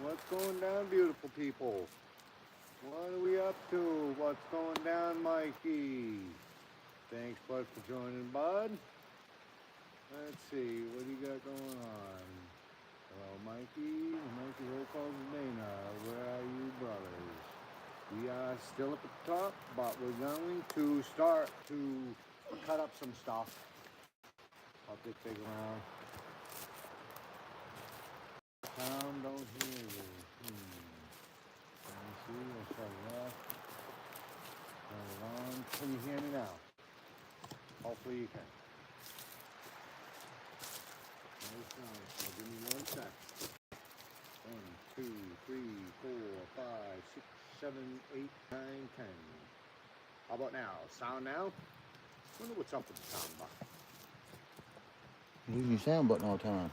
What's going down, beautiful people? What are we up to? What's going down, Mikey? Thanks, bud, for joining, bud. Let's see, what do you got going on? Hello, Mikey. Mikey Rocallscabin. Where are you, brothers? We are still up at the top, but we're going to start to cut up some stuff. Up this big around. Sound don't hear you. Let me see. Let's shut it off. Turn it on. Can you hear me now? Hopefully you can. Nice, nice. Now give me 1 sec. 1, 2, 3, 4, 5, 6, 7, 8, 9, 10. How about now? Sound now? Wonder what's up with the sound button. You're using your sound button all the time.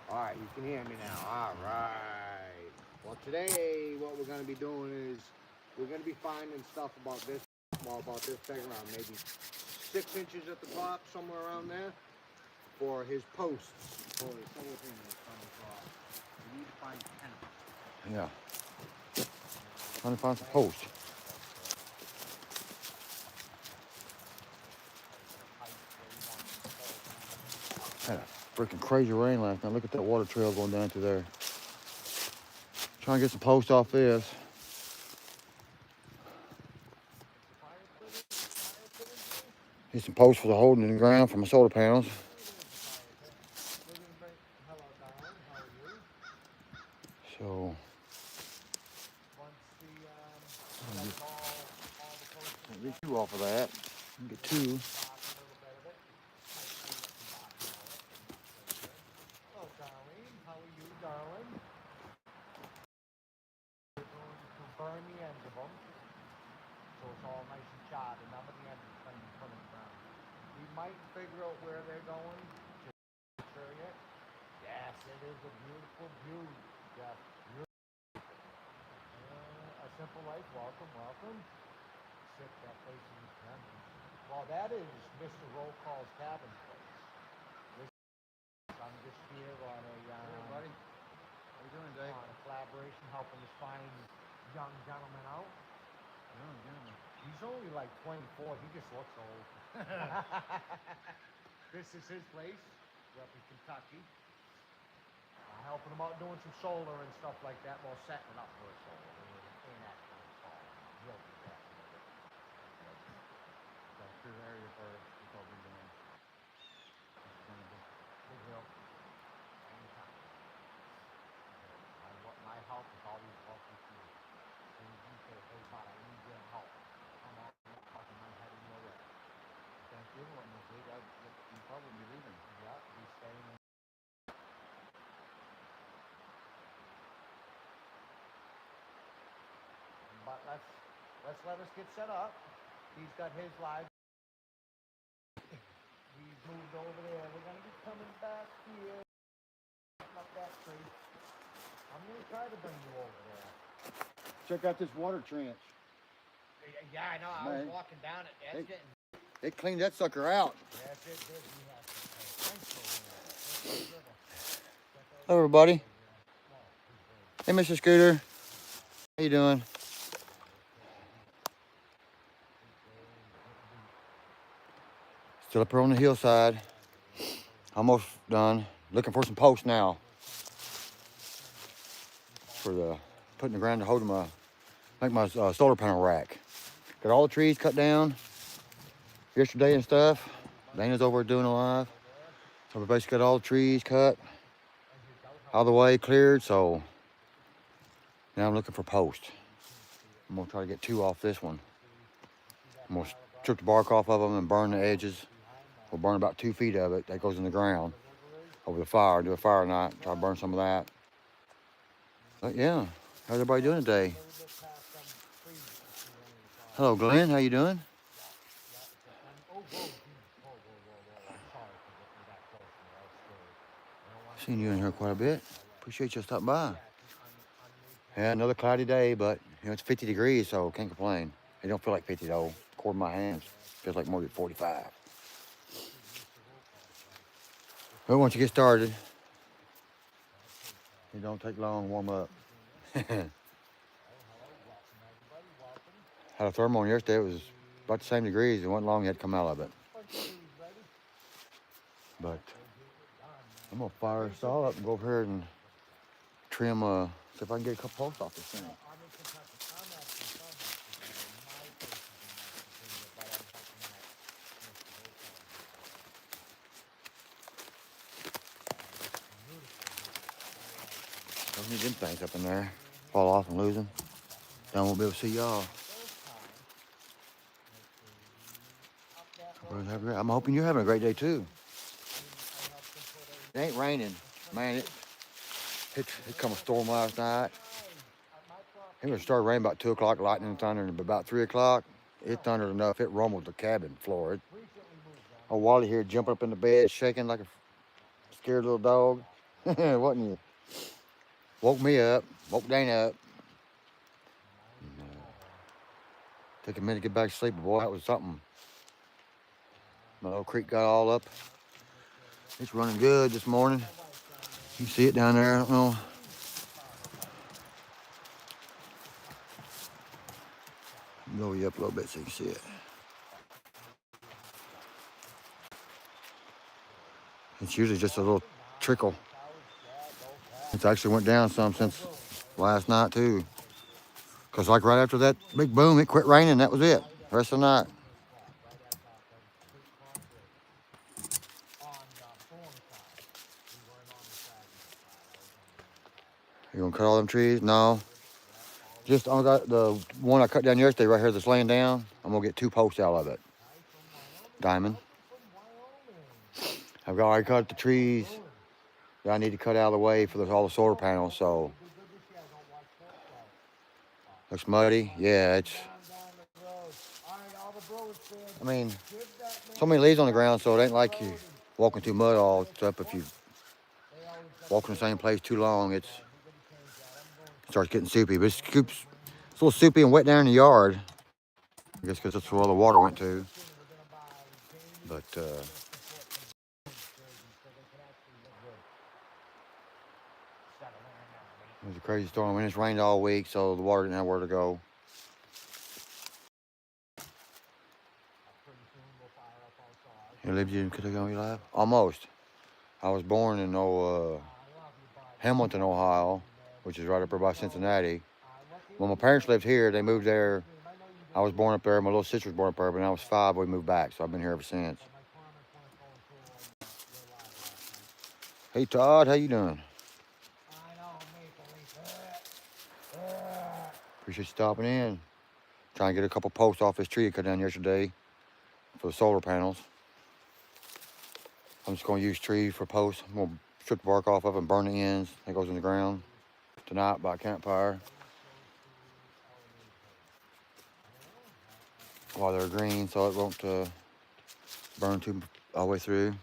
Alright, you can hear me now. Alright. Well, today what we're going to be doing is we're going to be finding stuff about this playground, maybe 6 inches at the top, somewhere around there, for his posts, for his solar panels coming across. We need to find 10 of them. Yeah. Trying to find some posts. Had a freaking crazy rain last night. Look at that water trail going down through there. Trying to get some posts off this. Need some posts for the holding in the ground for my solar panels. So get 2 off of that. Get 2. Burn the ends of them, so it's all nice and charred, and none of the ends is going to be put in the ground. We might figure out where they're going. Just show you. Yes, it is a beautiful view. Yes, beautiful. A simple life. Welcome, welcome. Sit that place in the cabin. Well, that is Mr. Rocallscabin's place. I'm just here on a Hey, buddy. How you doing, Dave? on a collaboration, helping us find young gentleman out. Yeah. He's only like 24. He just looks old. This is his place. We're up in Kentucky. Helping him out doing some solar and stuff like that. Well, setting it up for a solar. Ain't actually installed. He'll do that. That's your area for what we're doing. Big hill. Anytime. My help is always welcome to you. As soon as you say, hey, bud, I need your help. Come on, I'm fucking my head in your way. Thanksgiving, what next week? You'll probably be leaving. Yeah, he's staying in. But let's let us get set up. He's got his live. He's moved over there. We're gonna be coming back here. Up that tree. I'm gonna try to bring you over there. Check out this water trench. Yeah, I know. I was walking down it. That's getting. They cleaned that sucker out. Yes, it did. We have to pay. Thanks for Hello, everybody. Hey, Mr. Scooter. How you doing? Still up here on the hillside. Almost done. Looking for some posts now. For the putting the ground to hold make my solar panel rack. Got all the trees cut down yesterday and stuff. Dana's over doing a live. So we basically got all the trees cut out of the way, cleared. So now I'm looking for posts. I'm gonna try to get 2 off this one. I'm gonna strip the bark off of them and burn the edges. We'll burn about 2 feet of it. That goes in the ground over the fire. Do a fire night. Try to burn some of that. But yeah, how's everybody doing today? Hello, Glenn. How you doing? Seen you in here quite a bit. Appreciate you stopping by. Yeah, another cloudy day, but you know it's 50 degrees, so can't complain. It don't feel like 50 though. According to my hands, feels like more than 45. But once you get started, it don't take long to warm up. Had a thermal yesterday. It was about the same degrees. It wasn't long yet to come out of it. But I'm gonna fire this all up and go over here and trim. See if I can get a couple posts off this thing. Don't need them things up in there. Fall off and lose them. Then I won't be able to see y'all. I'm hoping you're having a great day too. It ain't raining. Man, it come a storm last night. It was started raining about 2 o'clock, lightning and thunder, and about 3 o'clock, it thundered enough, it rumbled the cabin floor. Old Wally here jumping up in the bed, shaking like a scared little dog. Wasn't you? Woke me up, woke Dana up. And, took a minute to get back to sleep, but boy, that was something. My little creek got all up. It's running good this morning. You can see it down there, I don't know. Lower you up a little bit so you can see it. It's usually just a little trickle. It's actually went down some since last night too. Cause like right after that big boom, it quit raining. That was it. The rest of the night. You gonna cut all them trees? No. Just I got the one I cut down yesterday right here that's laying down. I'm gonna get 2 posts out of it. Diamond. I've already cut the trees that I need to cut out of the way for all the solar panels. So looks muddy. Yeah, it's. I mean, so many leaves on the ground, so it ain't like you walking through mud all up. If you walk in the same place too long, it starts getting soupy. But it's a little soupy and wet down in the yard. I guess because that's where all the water went to. But it was a crazy storm. And it's rained all week, so the water didn't have where to go. You lived in Kentucky life? Almost. I was born in Hamilton, Ohio, which is right up there by Cincinnati. When my parents lived here, they moved there. I was born up there. My little sister was born up there, but when I was 5, we moved back, so I've been here ever since. Hey, Todd, how you doing? Appreciate you stopping in. Trying to get a couple posts off this tree I cut down yesterday for the solar panels. I'm just going to use trees for posts. I'm going to strip the bark off of it and burn the ends. That goes in the ground tonight by campfire. While they're green, so it won't burn all the way through.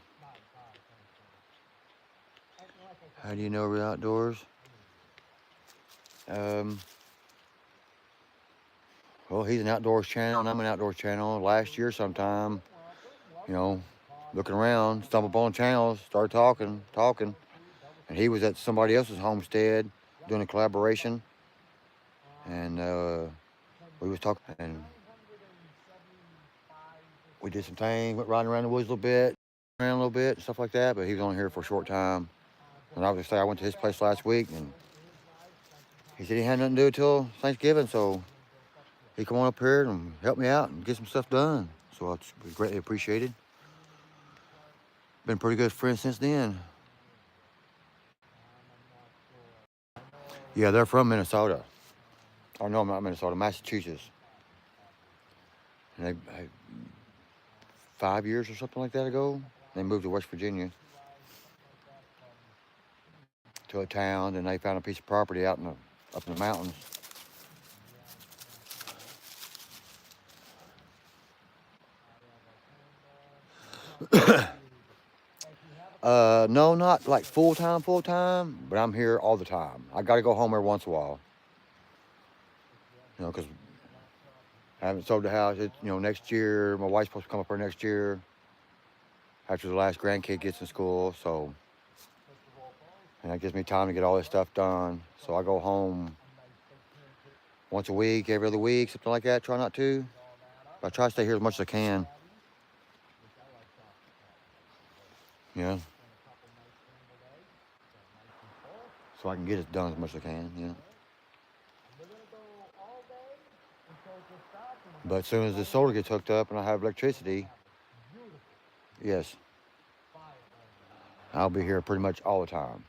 How do you know we're outdoors? Well, he's an outdoors channel and I'm an outdoors channel. Last year sometime, looking around, stumbled upon channels, started talking. And he was at somebody else's homestead doing a collaboration. And we was talking and we did some things, went riding around the woods a little bit, stuff like that. But he was only here for a short time. And I was gonna say I went to his place last week and he said he had nothing to do till Thanksgiving, so he come on up here and help me out and get some stuff done. So it's greatly appreciated. Been pretty good friends since then. Yeah, they're from Minnesota. Oh no, not Minnesota, Massachusetts. And they 5 years or something like that ago, they moved to West Virginia to a town, and they found a piece of property up in the mountains. No, not like full time, but I'm here all the time. I got to go home every once in a while, because I haven't sold the house. Next year, my wife's supposed to come up here next year. after the last grandkid gets in school. So, and that gives me time to get all this stuff done. So I go home once a week, every other week, something like that. Try not to. But I try to stay here as much as I can. Yeah. So I can get it done as much as I can. Yeah. But as soon as the solar gets hooked up and I have electricity, yes, I'll be here pretty much all the time.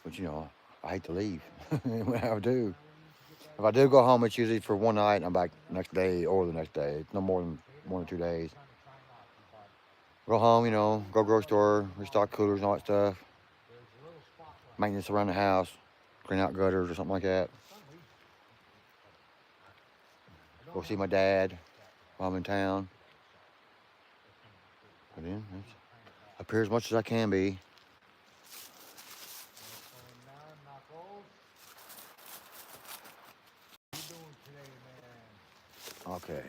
But you know, I hate to leave when I do. If I do go home, it's usually for one night and I'm back the next day or the next day. It's no more than 1 or 2 days. Go home, you know, go grocery store, restock coolers and all that stuff. Maintenance around the house, clean out gutters or something like that. Go see my dad while I'm in town. But then, up here as much as I can be. Okay,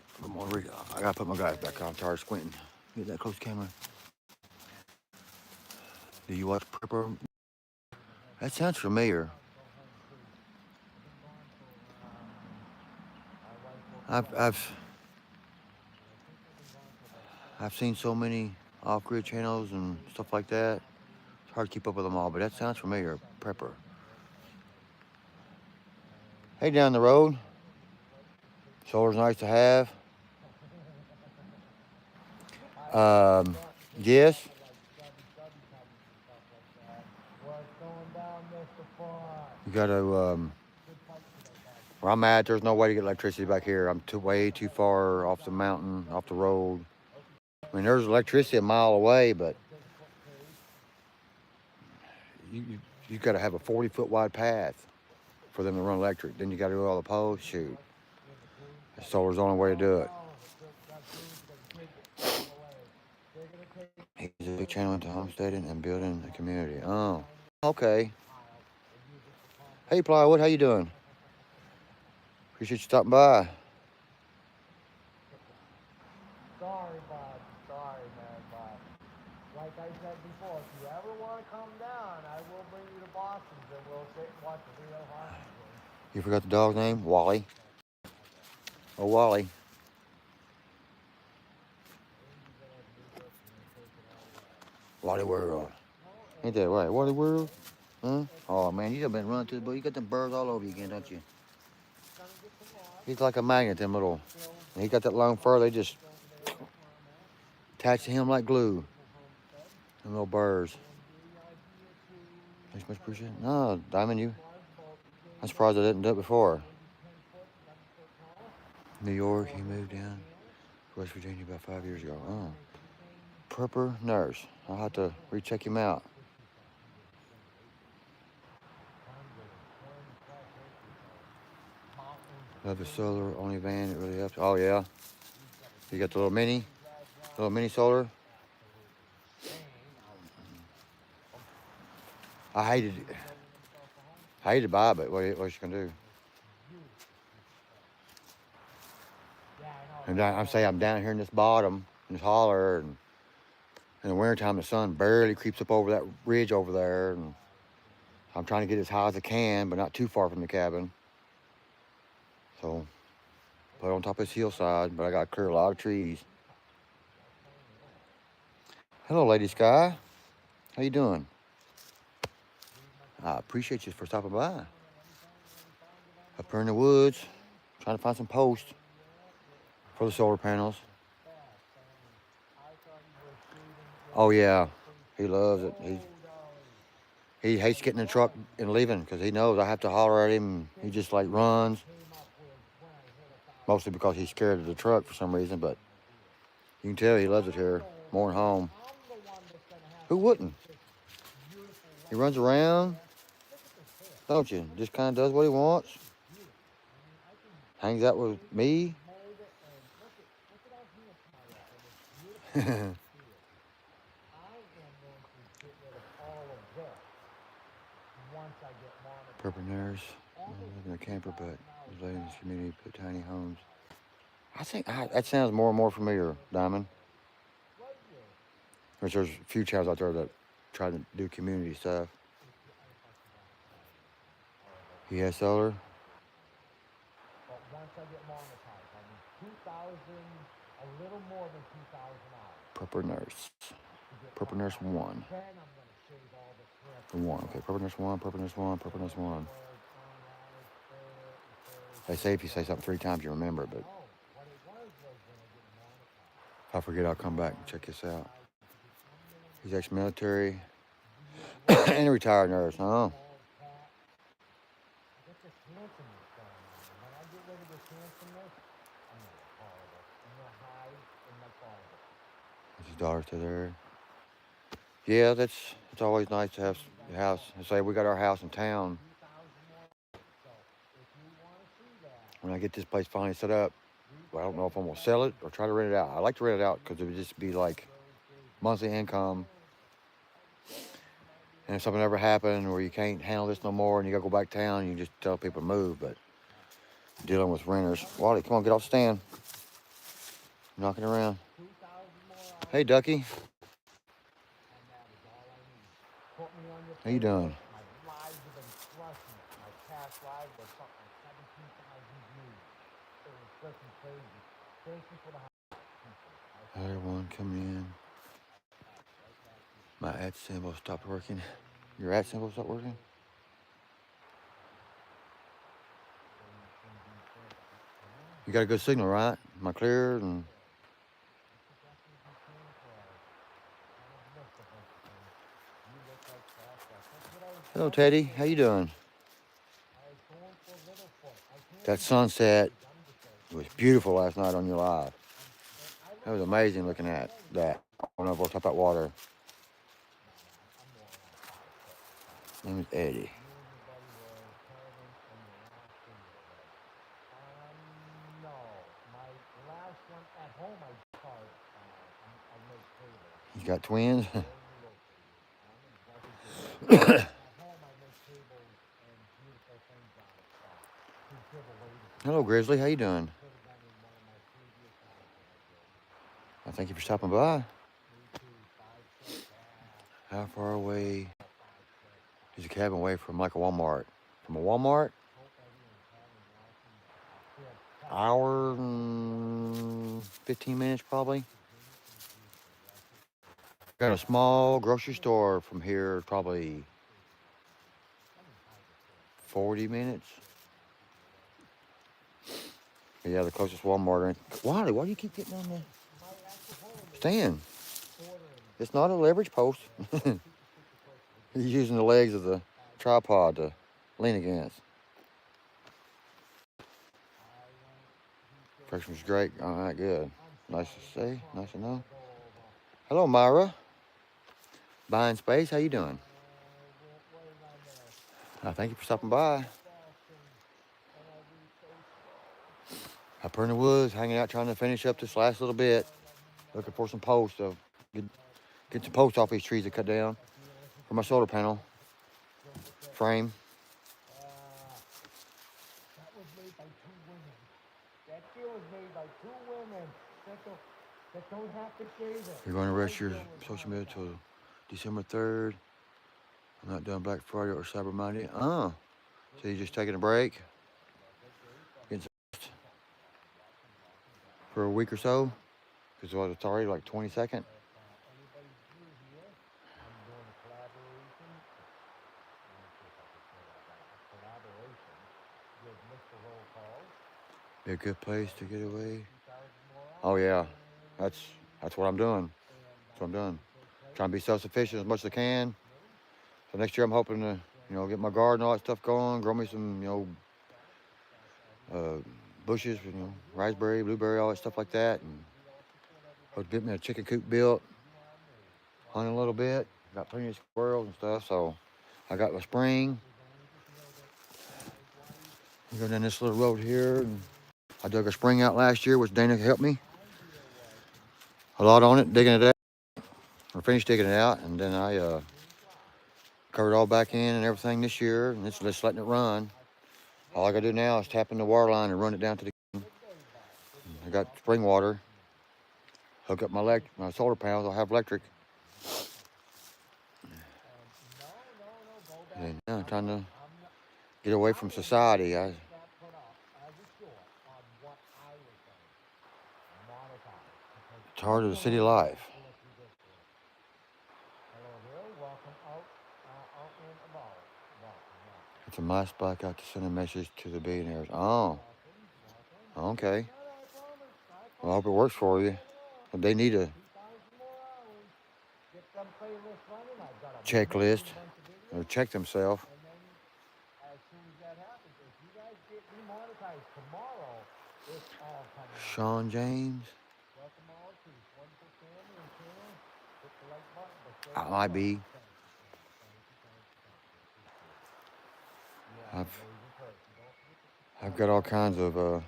I gotta put my guys back on. I'm tired of squinting. Get that close camera. Do you watch Prepper? That sounds familiar. I've seen so many off-grid channels and stuff like that. It's hard to keep up with them all, but that sounds familiar. Prepper. Hey, down the road. Solar's nice to have. Yes. You gotta, where I'm at, there's no way to get electricity back here. I'm way too far off the mountain, off the road. I mean, there's electricity a mile away, but you gotta have a 40-foot wide path for them to run electric. Then you gotta do all the poles. Shoot. Solar's the only way to do it. He's a big channel into homesteading and building a community. Oh, okay. Hey, Plywood, how you doing? Appreciate you stopping by. Sorry, bud. Sorry, man, but like I said before, if you ever want to come down, I will bring you to Boston's and we'll sit and watch a real hockey game. You forgot the dog's name? Wally. Oh, Wally. Wally World. Ain't that right? Wally World? Huh? Oh, man, you done been running to the boat. You got them birds all over you again, don't you? He's like a magnet, them little. And he got that long fur, they just attach to him like glue. Them little birds. Thanks much, appreciate it. No, Diamond, I'm surprised I didn't do it before. New York, he moved down to West Virginia about 5 years ago. Oh. Prepper nurse. I'll have to recheck him out. Love the solar only van. It really helps. Oh yeah. You got the little mini solar. I hated it. I hated to buy it, but what you gonna do? And I'm saying I'm down here in this bottom, in this holler, and in the wintertime the sun barely creeps up over that ridge over there, and I'm trying to get as high as I can, but not too far from the cabin. So, put it on top of this hillside, but I gotta clear a lot of trees. Hello, Lady Sky. How you doing? I appreciate you for stopping by. Up here in the woods, trying to find some posts for the solar panels. Oh yeah, he loves it. He hates getting in the truck and leaving because he knows I have to holler at him. He just like runs, mostly because he's scared of the truck for some reason. But you can tell he loves it here more than home. Who wouldn't? He runs around, don't you? Just kind of does what he wants. Hangs out with me. Purple nurse. I live in a camper, but was living in this community, put tiny homes. I think that sounds more and more familiar, Diamond. Was you? Which there's a few channels out there that try to do community stuff. He has solar. But once I get monetized, I need 2,000, a little more than 2,000 hours Purple Nurse. to get Purple Nurse monetized. 1. Then I'm gonna shave all the shrimp. The 1. Okay, Purple Nurse 1, Purple Nurse 1, Purple Nurse 1. They say if you say something 3 times, you remember it, but No, what it was when I get monetized. if I forget, I'll come back and check this out. He's ex-military and a retired nurse, huh? I get this handsomeness going on. When I get rid of this handsomeness, I'm gonna call it. I'm gonna hide in my closet. Is his daughter still there? Yeah, it's always nice to have the house. I say we got our house in town. 2,000 more. So if you want to see that, When I get this place finally set up, I don't know if I'm gonna sell it or try to rent it out. I like to rent it out because it would just be like monthly income. And if something ever happened where you can't handle this no more and you gotta go back town, you just tell people to move. But dealing with renters, Wally, come on, get off the stand. Knocking around. 2,000 more hours, Hey, Ducky, and that is all I need. Put me on your how you doing? My lives have been crushing it. My past live was something like 17,000 views. It was freaking crazy. Thank you for the Hi, everyone coming in. My ad symbol stopped working. Your ad symbol stopped working? You got a good signal, right? Am I clear? And hello, Teddy. How you doing? That sunset was beautiful last night on your live. That was amazing looking at that. I don't know if we'll top that water. My name is Eddie. No, my last one at home I make tables. You got twins? At home I make tables and beautiful things out of stuff. Hello, Grizzly. How you doing? I thank you for stopping by. How far away is your cabin away from like a Walmart? From a Walmart? Hour and 15 minutes probably. Got a small grocery store from here, probably 40 minutes. Yeah, the closest Walmart. Wally, why do you keep getting on the stand? It's not a leverage post. He's using the legs of the tripod to lean against. First was great. All right, good. Nice to see. Nice to know. Hello, Myra. Buying space. How you doing? Thank you for stopping by. Up here in the woods, hanging out, trying to finish up this last little bit. Looking for some posts of get some posts off these trees to cut down for my solar panel frame. That was made by 2 women. That deal was made by 2 women that don't have to shave it. You're going to rest your social media till December 3rd. I'm not doing Black Friday or Cyber Monday. So you're just taking a break? Getting some rest for a week or so? Because it's already like 22nd. Be a good place to get away. Oh yeah, that's what I'm doing. That's what I'm doing. Trying to be self-sufficient as much as I can. So next year I'm hoping to, get my garden, all that stuff going, grow me some, bushes, raspberry, blueberry, all that stuff like that, and hope to get me a chicken coop built, hunt a little bit. Got plenty of squirrels and stuff, so I got my spring. We go down this little road here, and I dug a spring out last year, which Dana helped me a lot on it, digging it out. I finished digging it out, and then I covered it all back in and everything this year, and it's just letting it run. All I gotta do now is tap in the water line and run it down to the got spring water. Hook up my solar panels. I'll have electric. And yeah, I'm trying to get away from society. It's hard as a city life. It's a my spot. Got to send a message to the billionaires. Oh, okay. Well, I hope it works for you. They need a checklist or check themselves. Sean James. I might be. I've got all kinds of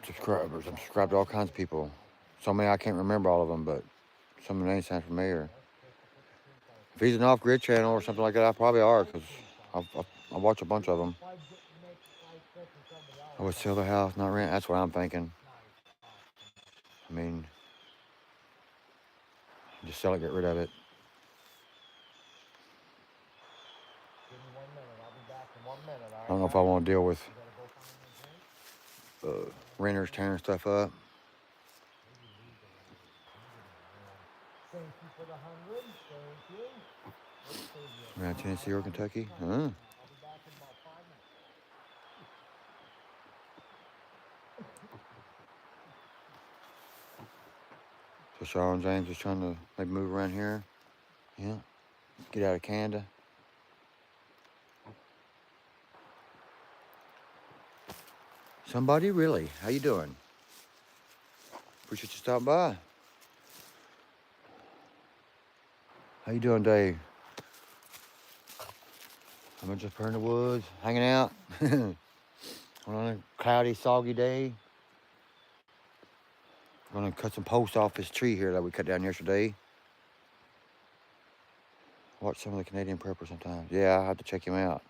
subscribers. I'm subscribed to all kinds of people. So many I can't remember all of them, but some of the names sound familiar. If he's an off-grid channel or something like that, I probably are, because I watch a bunch of them. I would sell the house, not rent. That's what I'm thinking. I mean, just sell it, get rid of it. I don't know if I want to deal with renters tearing stuff up. Around Tennessee or Kentucky? Huh? So Sean James is trying to maybe move around here. Yeah. Get out of Canada. Somebody really? How you doing? Appreciate you stopping by. How you doing, Dave? I'm just here in the woods, hanging out on a cloudy, soggy day. I'm gonna cut some posts off this tree here that we cut down yesterday. Watch some of the Canadian prepper sometimes. Yeah, I have to check him out.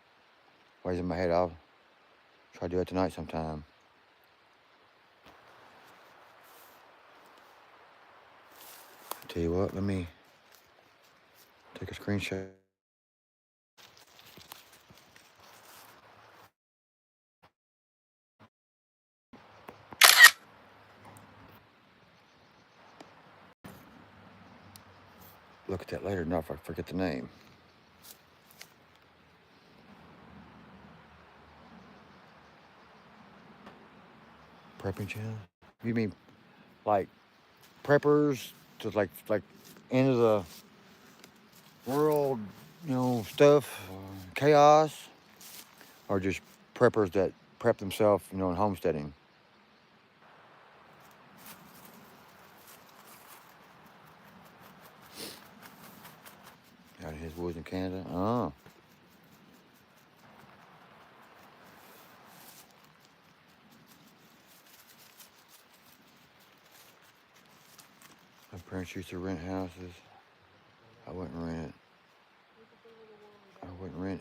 While he's in my head, I'll try to do it tonight sometime. Tell you what, let me take a screenshot. Look at that later, not if I forget the name. Prepping channel? You mean like preppers to like end of the world, stuff, chaos, or just preppers that prep themselves, in homesteading? Out in his woods in Canada. Oh. My parents used to rent houses. I wouldn't rent it.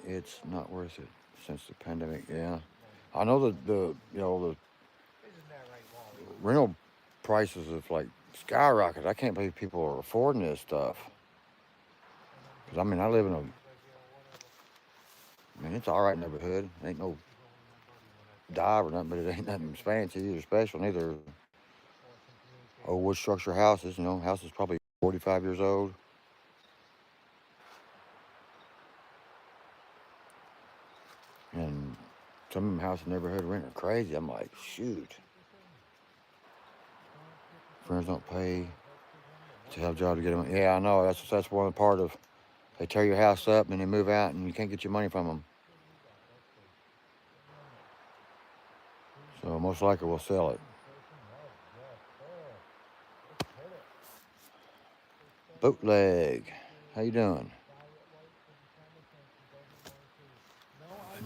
It's not worth it since the pandemic. Yeah, I know the rental prices have like skyrocketed. I can't believe people are affording this stuff. Cause I mean, I live in it's all right neighborhood. It ain't no dive or nothing, but it ain't nothing fancy or special neither. Old wood structure houses. Houses probably 45 years old. And some of them houses in the neighborhood rent are crazy. I'm like, shoot. Friends don't pay to have a job to get them. Yeah, I know. That's one part of. They tear your house up and then they move out and you can't get your money from them. So most likely we'll sell it. Bootleg. How you doing?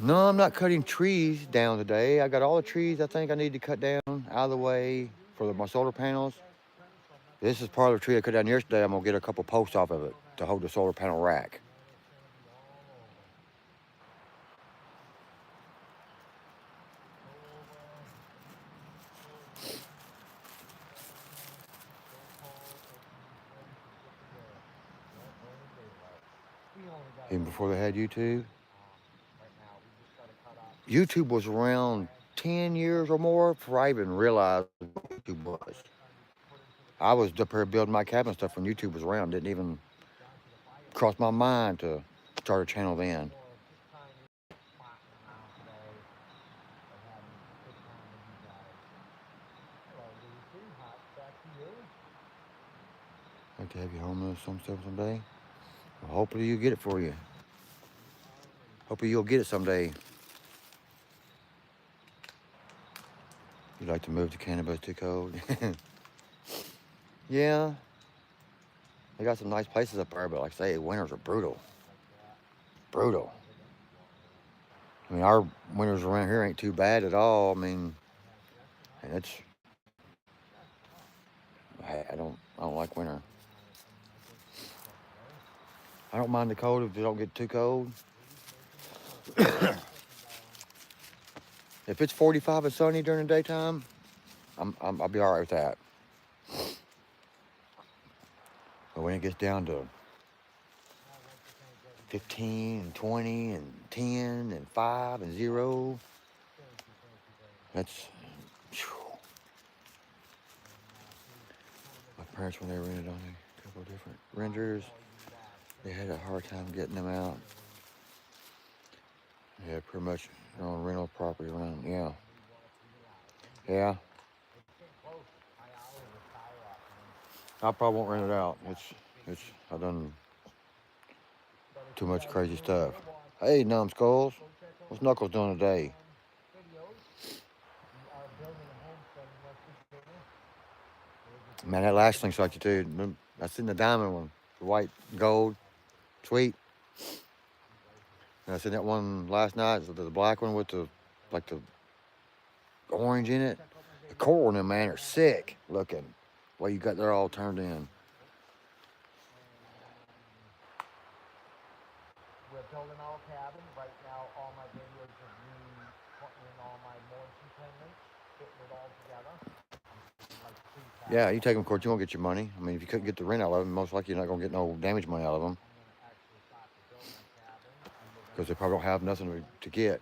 No, I'm not cutting trees down today. I got all the trees I think I need to cut down out of the way for my solar panels. This is part of the tree I cut down yesterday. I'm going to get a couple posts off of it to hold the solar panel rack. even before they had YouTube. Right now, we just got to cut off. YouTube was around 10 years or more before I even realized what YouTube was. I was up here building my cabin stuff when YouTube was around. Didn't even cross my mind to start a channel then. Well, it's just kind of spotting around today and having a good time with you guys. Hello, Lucy. Hot back to you. I'd like to have you home some stuff someday. Well, hopefully you get it for you. Hopefully you'll get it someday. You'd like to move to Canada, but it's too cold. Yeah, they got some nice places up there, but like I say, winters are brutal. Brutal. I mean, our winters around here ain't too bad at all. I mean, and it's I don't like winter. I don't mind the cold if it don't get too cold. If it's 45 and sunny during the daytime, I'll be all right with that. But when it gets down to 15 and 20 and 10 and 5 and 0, that's... My parents, when they rented on a couple of different renters, they had a hard time getting them out. Yeah, pretty much their own rental property around. Yeah. Yeah. I probably won't rent it out. I've done too much crazy stuff. Hey, numbskulls. What's Knuckles doing today? Man, that last thing's like you too. I seen the diamond one, the white, gold, sweet. And I seen that one last night, the black one with the orange in it. The coral in them, man, are sick looking. Well, you got they're all turned in. We're building our cabin. Right now, all my videos of me putting in all my moist attendants, getting it all together. Yeah, you take them to court, you won't get your money. I mean, if you couldn't get the rent out of them, most likely you're not going to get no damage money out of them. Because they probably don't have nothing to get.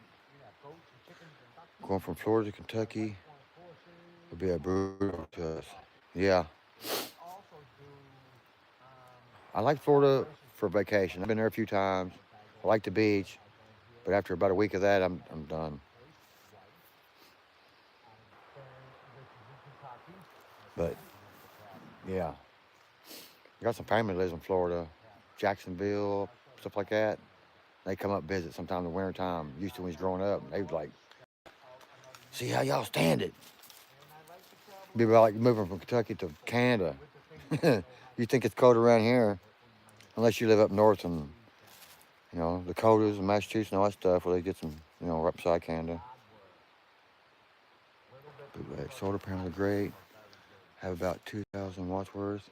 Going from Florida to Kentucky would be a brutal to us. Yeah. I like Florida for vacation. I've been there a few times. I like the beach. But after about a week of that, I'm done. But, yeah. I got some family that lives in Florida, Jacksonville, stuff like that. They come up visit sometime in the wintertime. Used to when he's growing up. They was like, see how y'all stand it. Be like moving from Kentucky to Canada. You think it's cold around here, unless you live up north in, Dakotas and Massachusetts and all that stuff where they get some, right beside Canada. But solar panels are great. Have about 2,000 watts worth.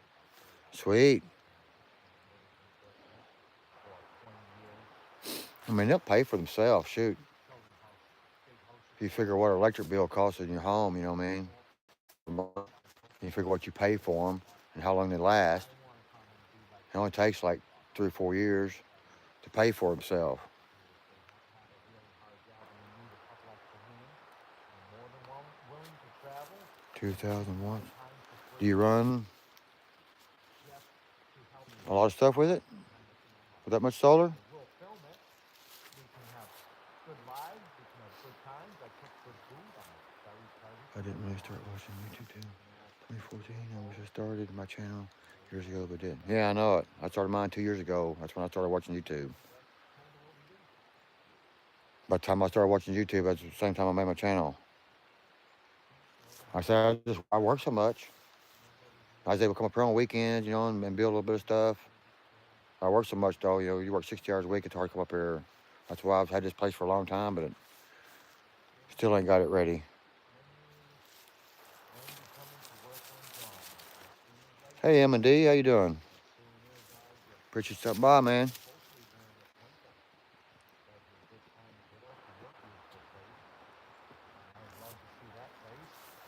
Sweet. I mean, they'll pay for themselves, shoot. If you figure what an electric bill costs in your home, you know what I mean? You figure what you pay for them and how long they last. It only takes like 3 or 4 years to pay for themselves. $2,000 watts. Do you run a lot of stuff with it? With that much solar? I didn't really start watching YouTube till 2014. I wish I started my channel years ago, but didn't. Yeah, I know it. I started mine 2 years ago. That's when I started watching YouTube. By the time I started watching YouTube, that's the same time I made my channel. I said I work so much. I was able to come up here on weekends, and build a little bit of stuff. I work so much though, you work 60 hours a week, it's hard to come up here. That's why I've had this place for a long time, but it still ain't got it ready. Hey M&D, how you doing? Appreciate you stopping by, man.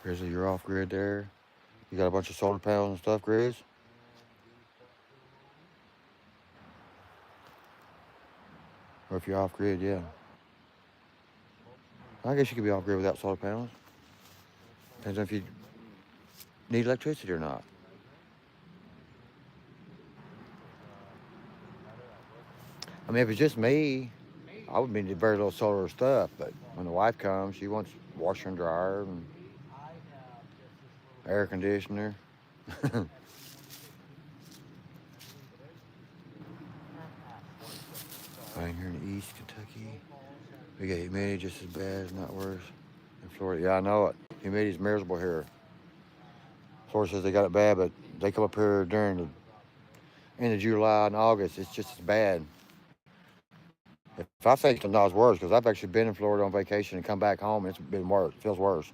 Here's your off-grid there. You got a bunch of solar panels and stuff, Grizz? Or if you're off grid, yeah. I guess you could be off grid without solar panels. Depends on if you need electricity or not. I mean, if it's just me, I would need very little solar stuff. But when the wife comes, she wants washer and dryer and air conditioner. Right here in the East Kentucky, we get humidity just as bad, if not worse. In Florida, yeah, I know it. Humidity's miserable here. Florida says they got it bad, but they come up here during the end of July and August. It's just as bad. If I say it's not worse, because I've actually been in Florida on vacation and come back home, and it's been worse. It feels worse.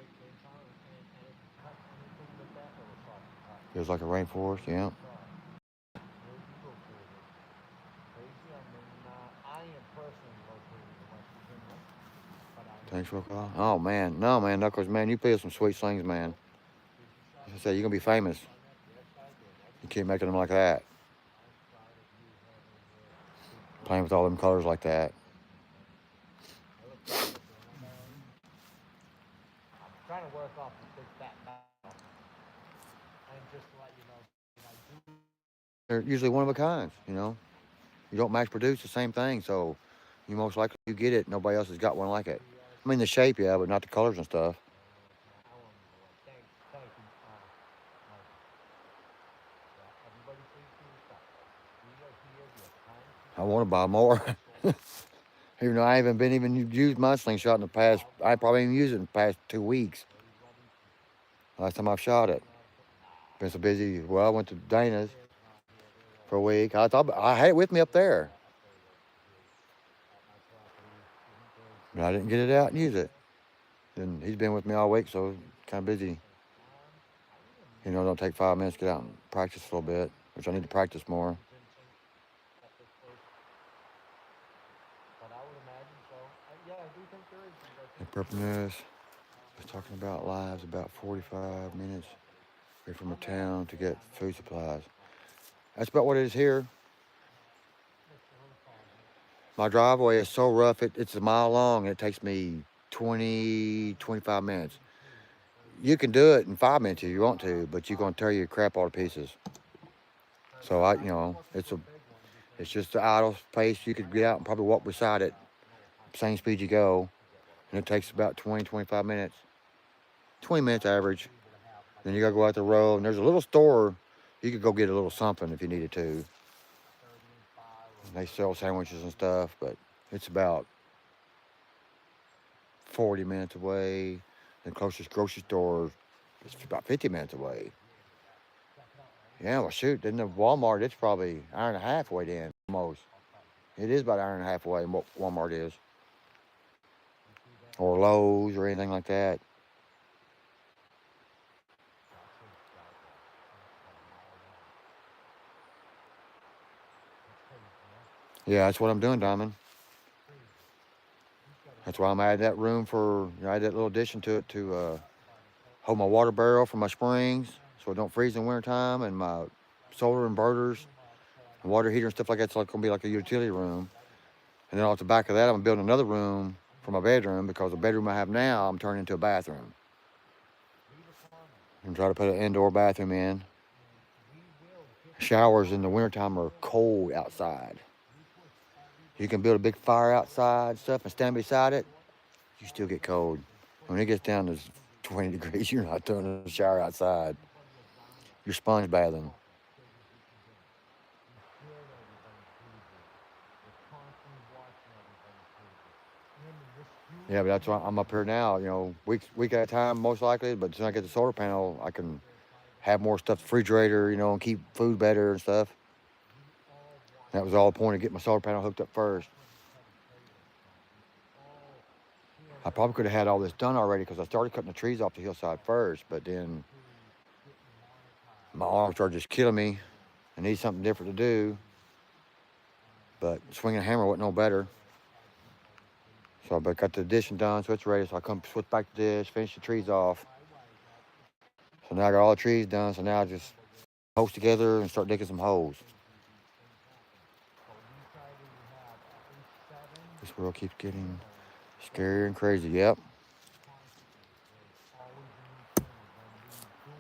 Feels like a rainforest, yeah. Thanks for calling. Oh man, no man, Knuckles, man, you play some sweet slings, man. I say you're gonna be famous. You keep making them like that. Playing with all them colors like that. I'm trying to work off the big fat battle. And just to let you know, They're usually one of a kind, you know. You don't mass produce the same thing, so you most likely you get it. Nobody else has got one like it. I mean the shape, yeah, but not the colors and stuff. thank you. Everybody please do stuff. We are here. We have time to I want to buy more. Even though I haven't been even used my slingshot in the past, I probably even used it in the past 2 weeks. Last time I've shot it. Been so busy. Well, I went to Dana's for a week. I thought I had it with me up there, but I didn't get it out and use it. And he's been with me all week, so kind of busy. You know, don't take 5 minutes to get out and practice a little bit, which I need to practice more. But I would imagine so. Yeah, I do think there is. And Purpleness was talking about lives about 45 minutes away from a town to get food supplies. That's about what it is here. My driveway is so rough, it's a mile long, and it takes me 20, 25 minutes. You can do it in 5 minutes if you want to, but you're going to tear your crap all to pieces. So, it's just the idle place. You could get out and probably walk beside it, same speed you go, and it takes about 20, 25 minutes. 20 minutes average. Then you got to go out the road, and there's a little store. You could go get a little something if you needed to. And they sell sandwiches and stuff, but it's about 40 minutes away. The closest grocery store is about 50 minutes away. Yeah, well, shoot, then the Walmart, it's probably an hour and a half away then, almost. It is about an hour and a half away, what Walmart is. Or Lowe's or anything like that. Yeah, that's what I'm doing, Diamond. That's why I'm adding that room for, I added that little addition to it to hold my water barrel for my springs so it don't freeze in wintertime, and my solar inverters, and water heater and stuff like that. So it's going to be like a utility room. And then off the back of that, I'm building another room for my bedroom, because the bedroom I have now, I'm turning into a bathroom. And try to put an indoor bathroom in. Showers in the wintertime are cold outside. You can build a big fire outside stuff and stand beside it, you still get cold. When it gets down to 20 degrees, you're not doing a shower outside. You're sponge bathing. Yeah, but that's why I'm up here now, week at a time, most likely. But as soon as I get the solar panel, I can have more stuff in the refrigerator, and keep food better and stuff. That was all the point of getting my solar panel hooked up first. I probably could have had all this done already, because I started cutting the trees off the hillside first, but then my arms started just killing me. I need something different to do. But swinging a hammer wasn't no better. So I got the addition done, so it's ready. So I come switch back to this, finish the trees off. So now I got all the trees done. So now I just hose together and start digging some holes. This world keeps getting scarier and crazy. Yep.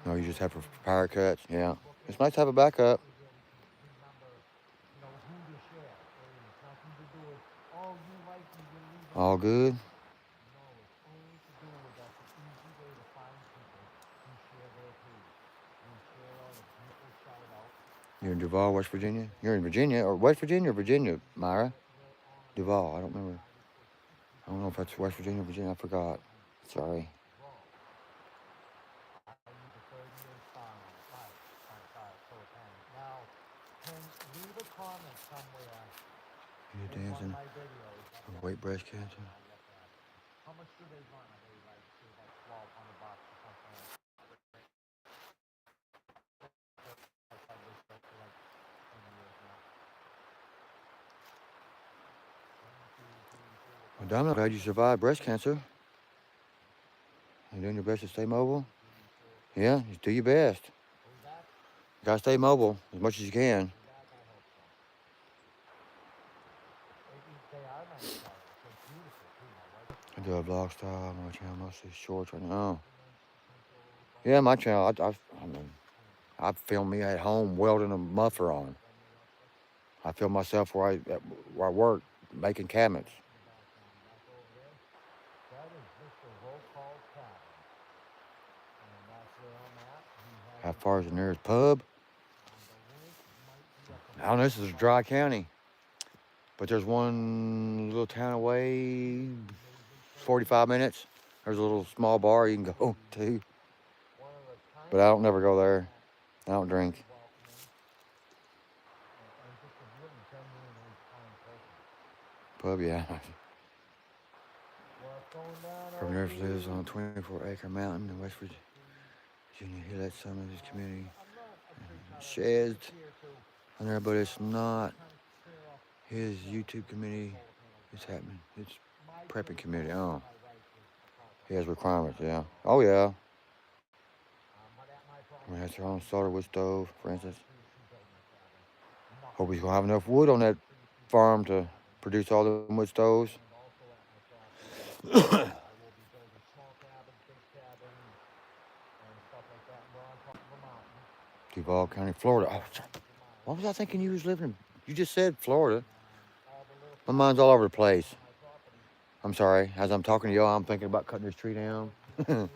No, you just have power cuts. Yeah. It's nice to have a backup. All good. You're in Duval, West Virginia? You're in Virginia, or West Virginia or Virginia, Myra? Duval, I don't remember. I don't know if that's West Virginia or Virginia. I forgot. Sorry. You're dancing. Weight breast cancer. How much do they run? Are they like $1,200 or something? Well, Dom, I'm glad you survived breast cancer. You're doing your best to stay mobile? Yeah, just do your best. You gotta stay mobile as much as you can. I do a vlog style on my channel, mostly shorts right now. Yeah, my channel, I film me at home welding a muffler on. I film myself where I work making cabinets. That is Mr. Rocallscabin. And that's where I'm at. How far is the nearest pub? I don't know, this is a dry county. But there's one little town away, 45 minutes. There's a little small bar you can go to. But I don't never go there. I don't drink. Pub, yeah. From there lives on a 24-acre mountain in West Virginia. He lets some of his community sheds on there, but it's not his YouTube community. It's happening. It's prepping community. Oh, he has requirements. Yeah. Oh yeah. He has their own solar wood stove, for instance. Hope he's gonna have enough wood on that farm to produce all the wood stoves. Duval County, Florida. Oh, what was I thinking you was living in? You just said Florida. My mind's all over the place. I'm sorry. As I'm talking to y'all, I'm thinking about cutting this tree down. Duval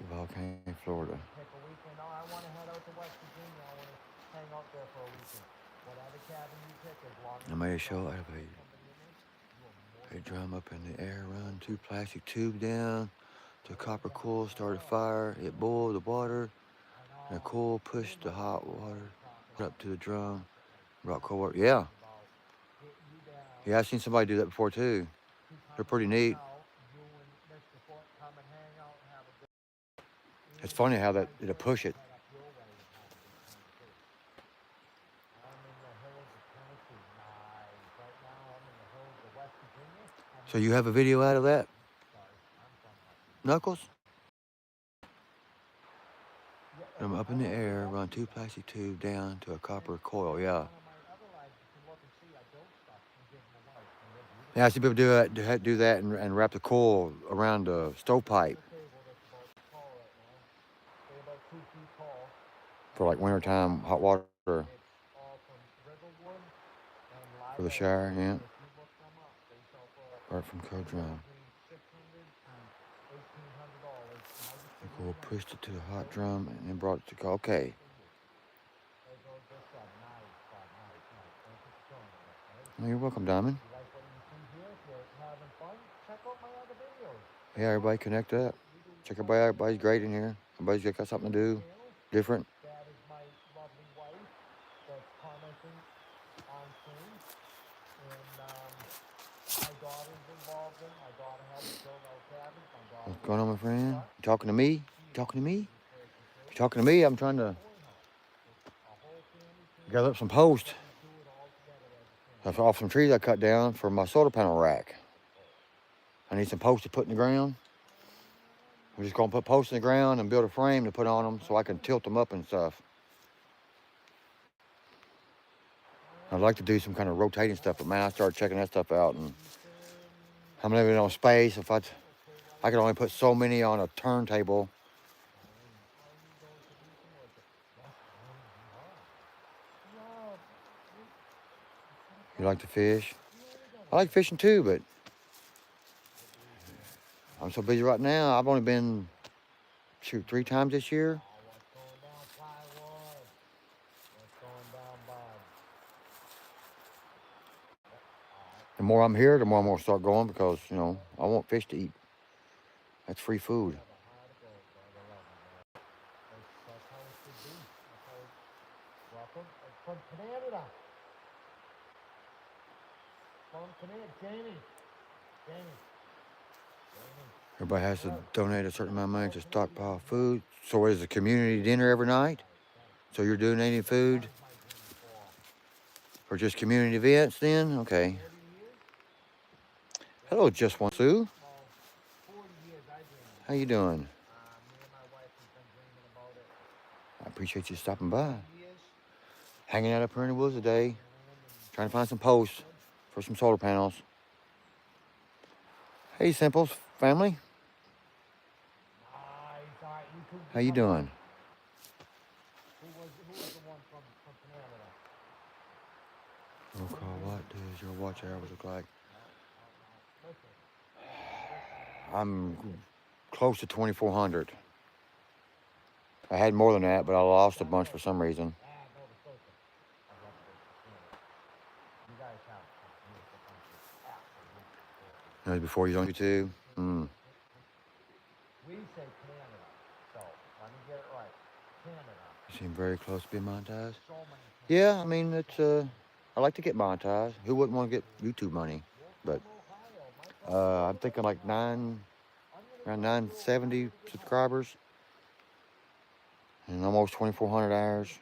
County, Florida. I want to head out to West Virginia. I want to hang out there for a weekend. Whatever cabin you pick, as long as I made a show out of a drum up in the air, run 2 plastic tubes down to a copper coil, start a fire. It boiled the water, and the coil pushed the hot water up to the drum. Brought cold water. Yeah. Yeah, I've seen somebody do that before too. They're pretty neat. It's funny how it'll push it. So you have a video out of that? Knuckles? I'm up in the air, run 2 plastic tubes down to a copper coil, yeah. Yeah, I see people do that and wrap the coil around the stovepipe. For like wintertime hot water. For the shower, yeah. Right from cold drum. The coil pushed it to the hot drum and then brought it to cold. Okay. Well, you're welcome, Diamond. Yeah, everybody connect up. Check everybody out. Everybody's great in here. Everybody's got something to do. Different. That is my lovely wife that's commenting on things. And my daughter's involved in. My daughter helps build our cabins. What's going on, my friend? You talking to me? You talking to me? If you're talking to me, I'm trying to gather up some posts off some trees I cut down for my solar panel rack. I need some posts to put in the ground. I'm just gonna put posts in the ground and build a frame to put on them so I can tilt them up and stuff. I'd like to do some kind of rotating stuff, but man, I started checking that stuff out, and I'm living on space. If I could only put so many on a turntable. You like to fish? I like fishing too, but I'm so busy right now. I've only been, shoot, 3 times this year. What's going down, plywood? What's going down, bud? The more I'm here, the more I'm gonna start going because, you know, I want fish to eat. That's free food. That's how it should be. That's how it, welcome. It's from Canada. From Canada. Jamie. Everybody has to donate a certain amount of money to stockpile food. So is a community dinner every night? So you're donating food for just community events then? Okay. Hello, Just One Sue. 40 years I dreamed. How you doing? Me and my wife have been dreaming about it. I appreciate you stopping by. Years. Hanging out up here in the woods today. Trying to find some posts for some solar panels. Hey, Simples family. How you doing? Who was the one from Canada? Rocall, what does your watch hours look like? I'm close to 2,400. I had more than that, but I lost a bunch for some reason. That was before you was on YouTube? We say Canada, so let me get it right. Canada. You seem very close to being monetized. Yeah, I mean, it's, I like to get monetized. Who wouldn't want to get YouTube money? But I'm thinking like around 970 subscribers and almost 2,400 hours.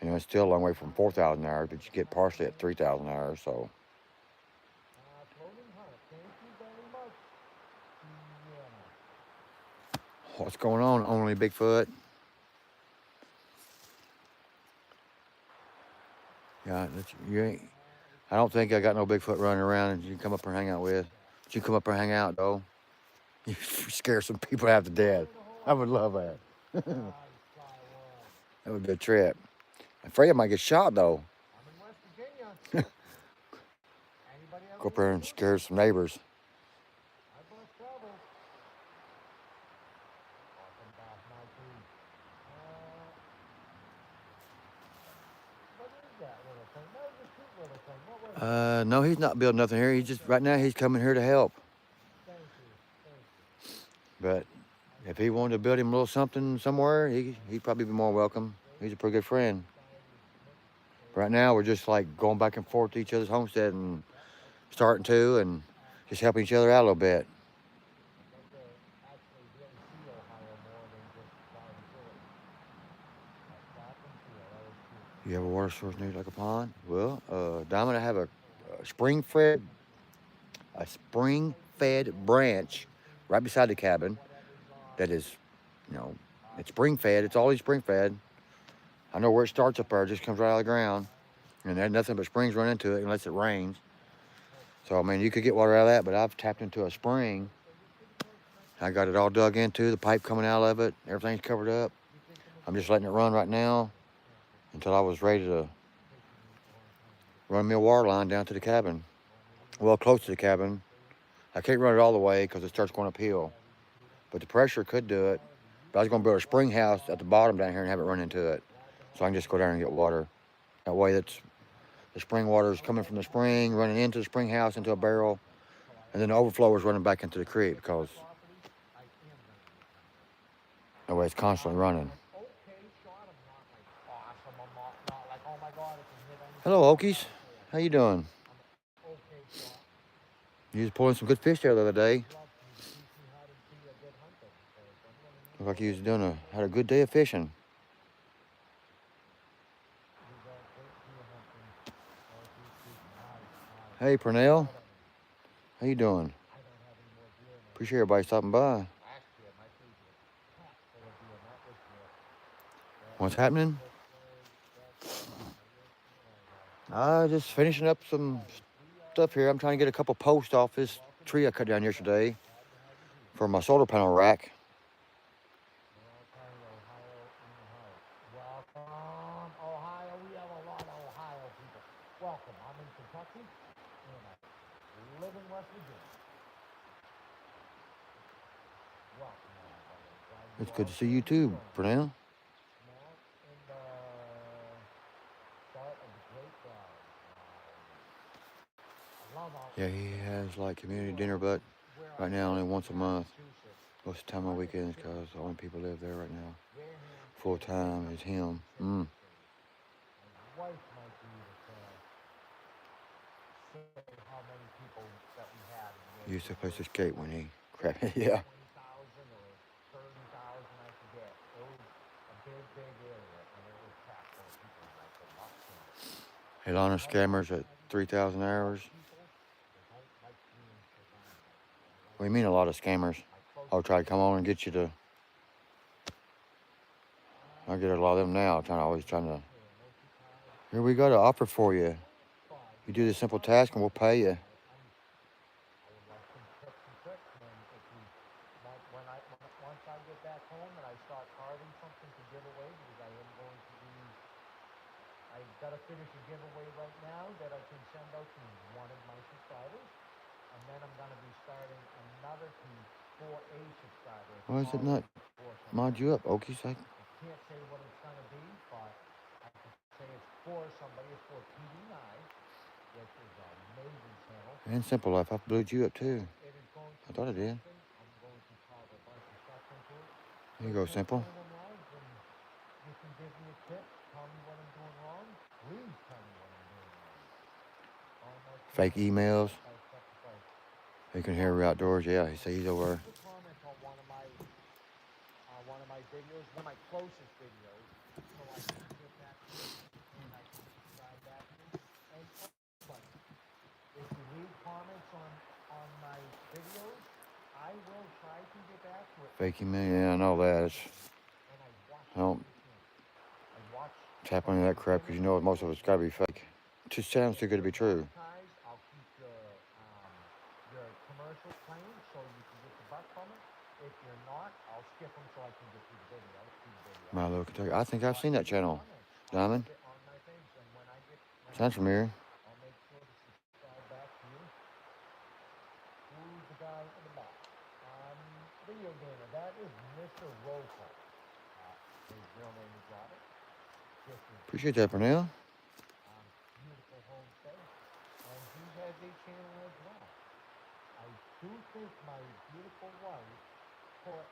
You know, it's still a long way from 4,000 hours, but you get partially at 3,000 hours, so. What's going on, Only Bigfoot? Yeah, you ain't. I don't think I got no Bigfoot running around and you can come up here and hang out with. But you come up here and hang out, though. You scare some people half to death. I would love that. That would be a trip. I'm afraid I might get shot, though. I'm in West Virginia. Go up there and scare some neighbors. No, he's not building nothing here. He's just, right now, he's coming here to help. But if he wanted to build him a little something somewhere, he'd probably be more welcome. He's a pretty good friend. Right now, we're just like going back and forth to each other's homestead and starting to and just helping each other out a little bit. You have a water source near like a pond? Well, Diamond, I have a spring-fed branch right beside the cabin that is, you know, it's spring-fed. It's always spring-fed. I know where it starts up there. It just comes right out of the ground. And there's nothing but springs run into it unless it rains. So, I mean, you could get water out of that, but I've tapped into a spring. I got it all dug into, the pipe coming out of it. Everything's covered up. I'm just letting it run right now until I was ready to run me a water line down to the cabin. Well, close to the cabin. I can't run it all the way because it starts going uphill. But the pressure could do it. But I was going to build a spring house at the bottom down here and have it run into it. So I can just go down and get water. That way the spring water is coming from the spring, running into the spring house, into a barrel. And then the overflow is running back into the creek because that way it's constantly running. Hello, Okies. How you doing? You was pulling some good fish there the other day. Looked like you was had a good day of fishing. Hey, Pernell. How you doing? Appreciate everybody stopping by. What's happening? Just finishing up some stuff here. I'm trying to get a couple posts off this tree I cut down yesterday for my solar panel rack. Welcome, Ohio. We have a lot of Ohio people. Welcome. I'm in Kentucky, and I live in West Virginia. Welcome, everybody. It's good to see you too, for now. Now, in the start of the Great Valley. I love all Yeah, he has like community dinner, but right now only once a month. Most of the time on weekends, because the only people live there right now. Full time is him. My wife might be able to say how many people that we had. He used to play this skate when he crap. Yeah. 20,000 or 30,000, I forget. It was a big area, and it was packed full of people. And I said, "Lots Hey, Lana scammers at 3,000 hours. What do you mean a lot of scammers? I'll try to come on and get you to. I get a lot of them now. Always trying to. Here we got an offer for you. You do this simple task and we'll pay you. Once I get back home and I start carving something to give away, because I am going to be, I've got to finish a giveaway right now that I can send out to one of my subscribers, and then I'm going to be starting another piece for a subscriber. Why is it not mod you up, Okie? I can't say what it's going to be, but I can say it's for somebody. It's for PD9, which is an amazing channel. And Simple Life, I blew you up too. It is going to I thought I did. I'm going to carve a bunch of stuff into it. There you go, Simple. You can give me a tip, tell me what I'm doing wrong. Please tell me what I'm doing wrong. Fake emails. You can hear her outdoors. Yeah, he says he's over. Comment on one of my videos, one of my closest videos, so I can get back to you and I can subscribe back to you. And everybody, if you leave comments on my videos, I will try to get back to it. Fake email. Yeah, I know that. I don't tap into that crap because you know most of it's got to be fake. It just sounds too good to be true. I'll keep your commercials playing so you can get the buck from it. If you're not, I'll skip them so I can get through the video. My little Kentucky. I think I've seen that channel. Diamond. Sounds familiar. I'll make sure to subscribe back to you. Who's the guy in the box? Video gamer. That is Mr. Rocall. His real name is Robert. Appreciate that for now. Beautiful homestead. And he has a channel as well. I do think my beautiful wife put,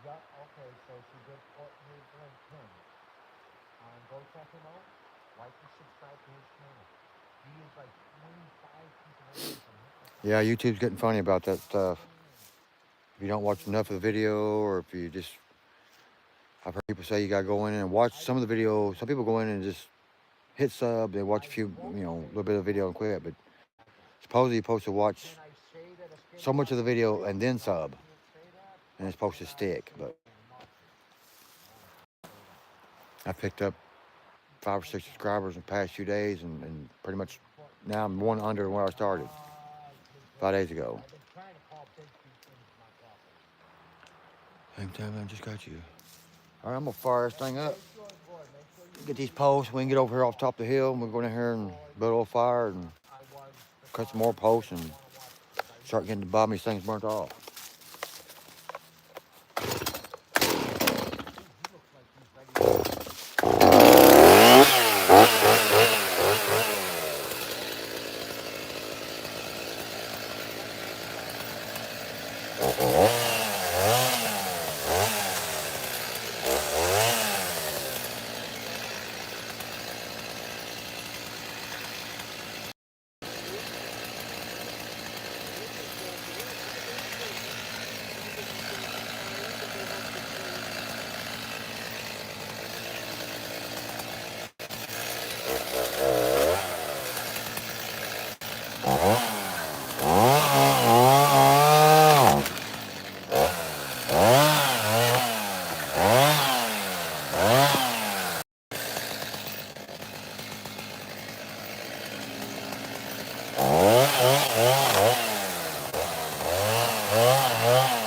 yeah, okay, so she did put his LinkedIn. Go check him out. Like and subscribe to his channel. He is like 25 people away from him. Yeah, YouTube's getting funny about that stuff. If you don't watch enough of the video, or if you just, I've heard people say you gotta go in and watch some of the video. Some people go in and just hit sub, they watch a few, a little bit of video and quit. But supposedly you're supposed to watch so much of the video and then sub, and it's supposed to stick. But I picked up 5 or 6 subscribers in the past few days, and pretty much now I'm one under where I started 5 days ago. Same time I just got you. All right, I'm gonna fire this thing up. Get these posts. We can get over here off top of the hill, and we'll go down here and build a little fire and cut some more posts and start getting the bottom of these things burnt off.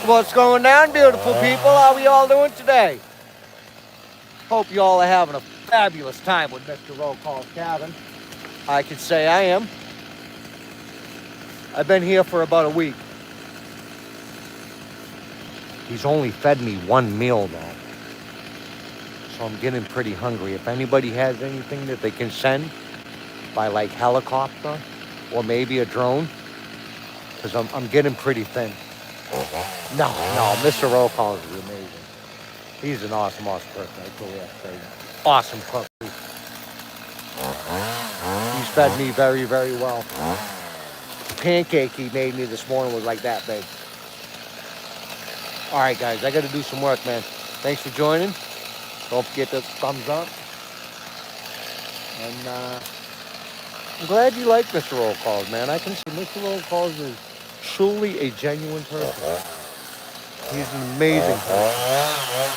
What's going down, beautiful people? How are we all doing today? Hope you all are having a fabulous time with Mr. Rocallscabin. I can say I am. I've been here for about a week. He's only fed me one meal though, so I'm getting pretty hungry. If anybody has anything that they can send by like helicopter or maybe a drone, because I'm getting pretty thin. No, Mr. Rocall is amazing. He's an awesome person. I totally have to say. Awesome cook. He's fed me very, very well. The pancake he made me this morning was like that big. All right, guys, I got to do some work, man. Thanks for joining. Don't forget the thumbs up. And I'm glad you like Mr. Rocalls, man. I can see Mr. Rocalls is truly a genuine person. He's an amazing person.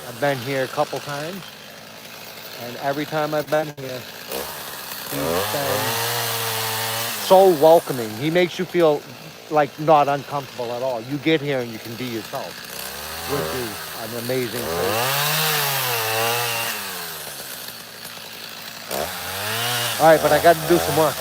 I've been here a couple times, and every time I've been here, he's been so welcoming. He makes you feel like not uncomfortable at all. You get here and you can be yourself, which is an amazing thing. All right, but I got to do some work.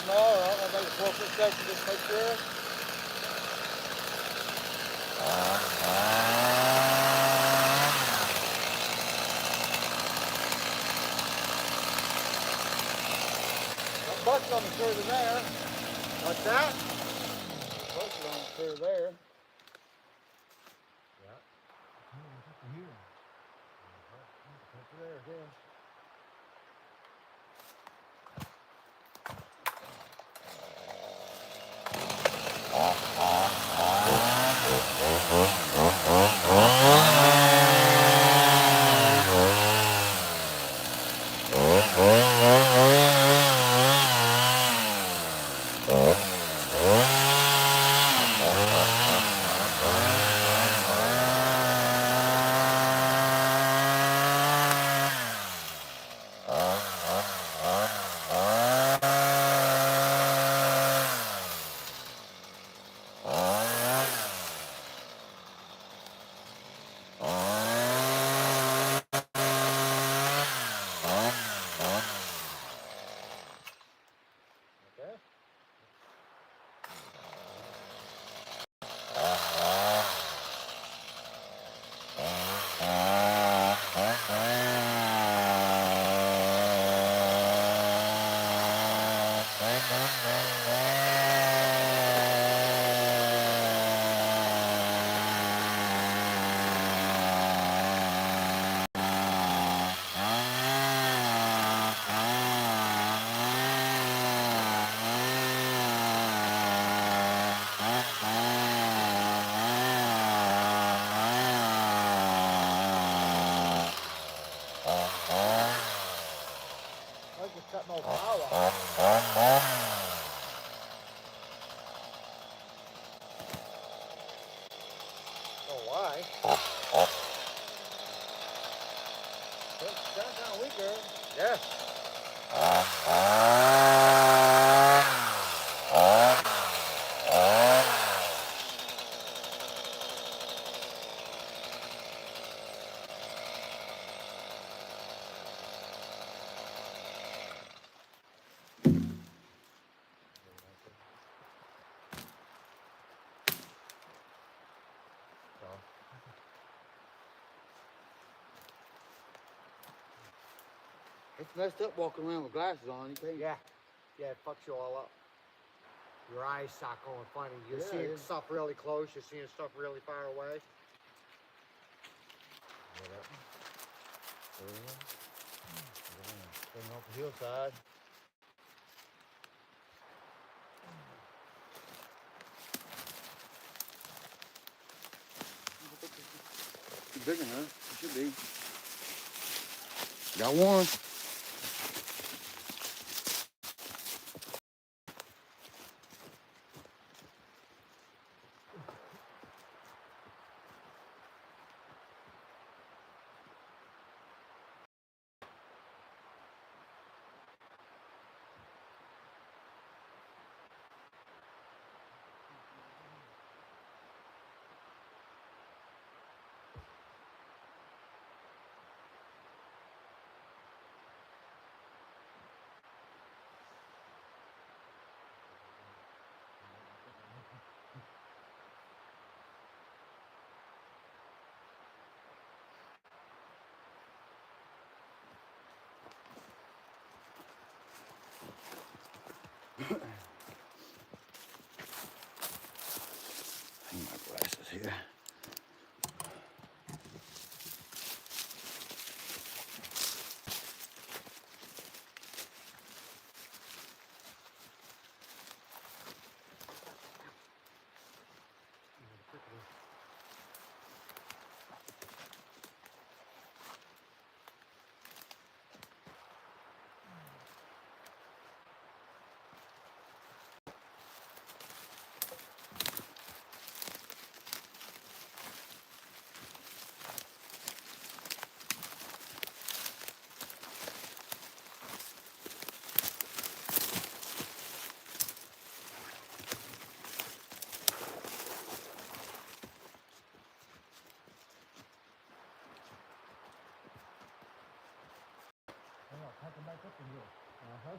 Tomorrow, I'll make a corporate section just make sure. Buck's on the further there. What's that? Buck's on the further there. Yeah. Here. There it is. got no power. Oh, why? Sounds kind of weaker. Yeah. It's messed up walking around with glasses on. You can't. Yeah. Yeah, it fucks you all up. Your eyes start going funny. You're Yeah, seeing yeah. stuff really close. You're seeing stuff really far away. Coming off the hillside. It's bigger, huh? It should be. Got one. Hang my glasses here. Hang on, pack them back up in here. Uh-huh.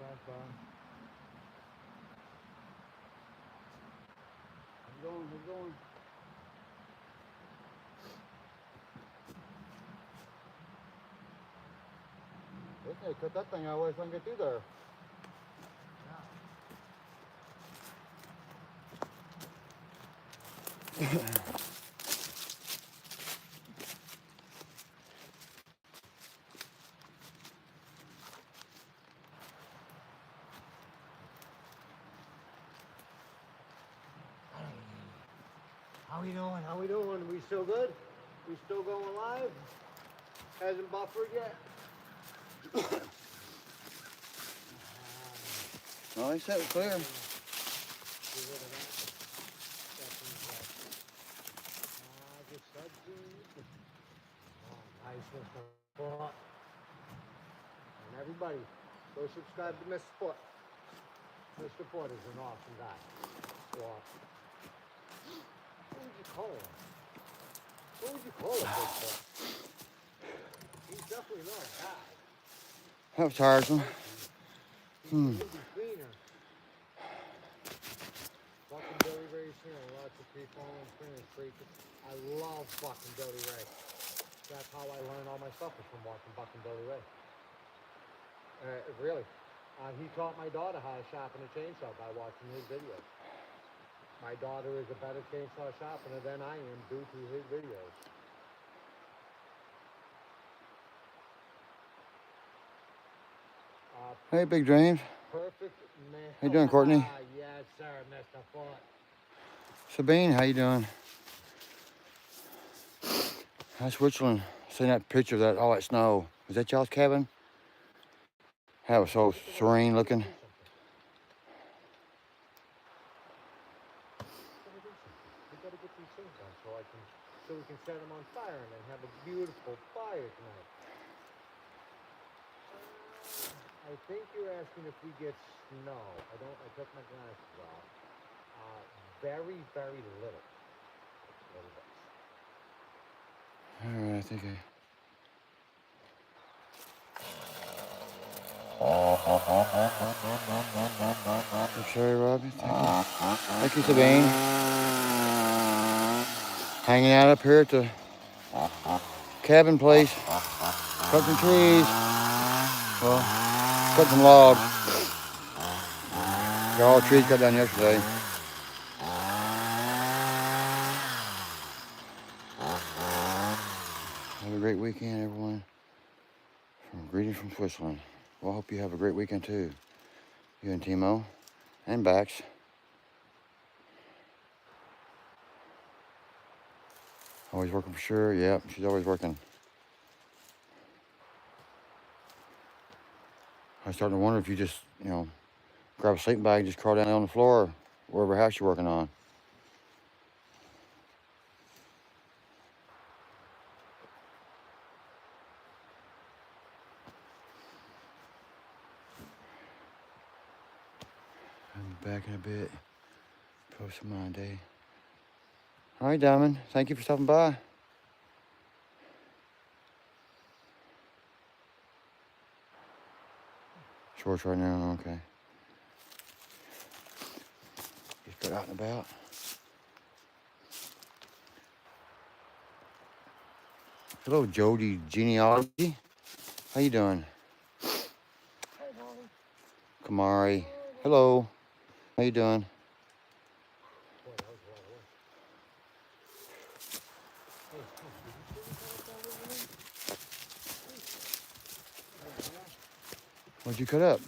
Sounds fun. Keep going, keep going. They cut that thing out of the way so I can get through there. How we doing? How we doing? We still good? We still going live? Hasn't buffered yet? Well, they said it was clear. Get rid of that. Just nice, Mr. Foot. And everybody, go subscribe to Mr. Foot. Mr. Foot is an awesome guy. What would you call him? What would you call him, Bigfoot? He's definitely not a guy. That was tiresome. He's a little cleaner. Fucking Billy Ray's here. Lots of people on Spring Creek. I love fucking Billy Ray. That's how I learned all my stuff was from watching Buck and Billy Ray. Really. He taught my daughter how to sharpen a chainsaw by watching his videos. My daughter is a better chainsaw sharpener than I am due to his videos. Hey, Big Dreams. Perfect man. How you doing, Courtney? Yes, sir, Mr. Foot. Sabine, how you doing? How's Switzerland? Seen that picture of that all that snow. Is that y'all's cabin? That was so serene looking. We gotta get these things done so we can set them on fire and then have a beautiful fire tonight. I think you're asking if we get snow. I took my glasses off. Very, very little. Alright, I think I'm sorry, Robbie. Thank you. Thank you, Sabine. Hanging out up here at the cabin place. Cutting trees. Well, cutting some logs. Got all the trees cut down yesterday. Have a great weekend, everyone. Greetings from Switzerland. Well, I hope you have a great weekend too. You and Timo and Bax. Always working for sure. Yep, she's always working. I was starting to wonder if you just, grab a sleeping bag and just crawl down on the floor, wherever house you're working on. I'll be back in a bit. Post Monday. All right, Diamond. Thank you for stopping by. Shorts right now. Okay. Just got out and about. Hello, Jody Genealogy. How you doing? Hey, Molly. Kamari. Hello. How you doing? Boy, that was a lot of work. Hey, What'd you cut up?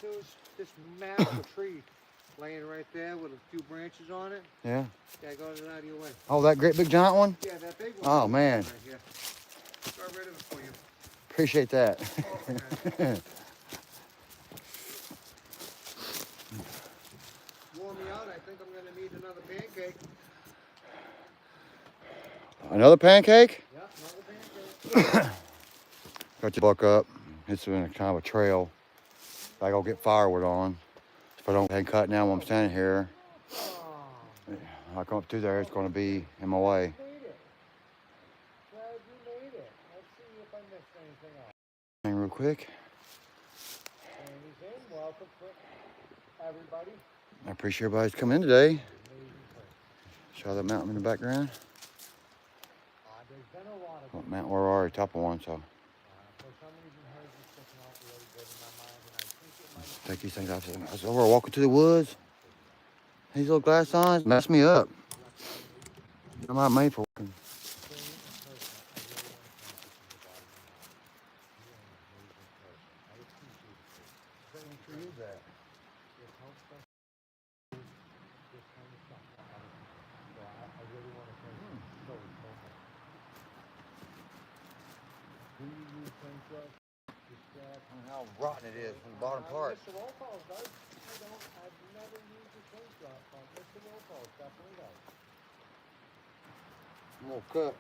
there was this massive tree laying right there with a few branches on it. Yeah. Yeah, got it out of your way. Oh, that great big giant one? Yeah, that big one. Oh, man. Right here. Got rid of it for you. Appreciate that. Wore me out. I think I'm going to need another pancake. Another pancake? Yeah, another pancake. Got your buck up. It's in a kind of a trail. I go get firewood on. If I don't go ahead and cut now while I'm standing here, I come up through there, it's going to be in my way. Glad you made it. Let's see if I missed anything else. Hang real quick. Anything? Welcome, everybody. I appreciate everybody's coming in today. Show that mountain in the background. There's been a lot of Mountain, we're already top of one, so. for some reason, hers is sticking out really good in my mind, and I think it might Take these things off. I was over walking through the woods. These little glass signs mess me up. I'm not made for walking. How rotten it is from the bottom part. Mr. Rocall's does. I've never used a change drop, but Mr. Rocall's definitely does. More cut.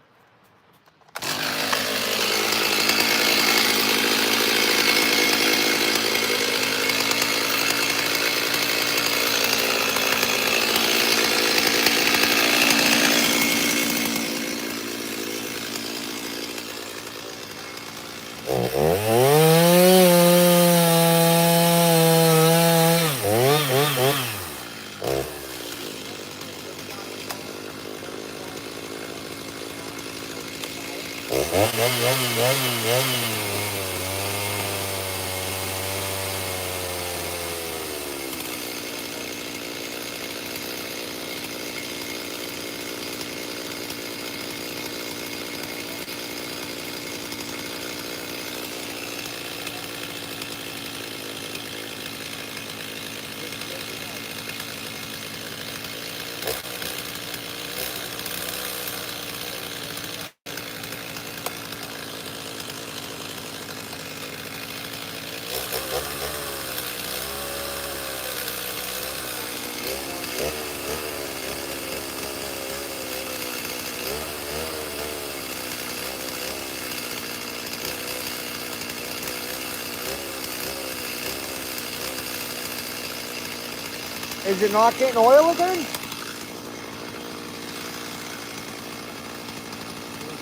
Is it not getting oil again?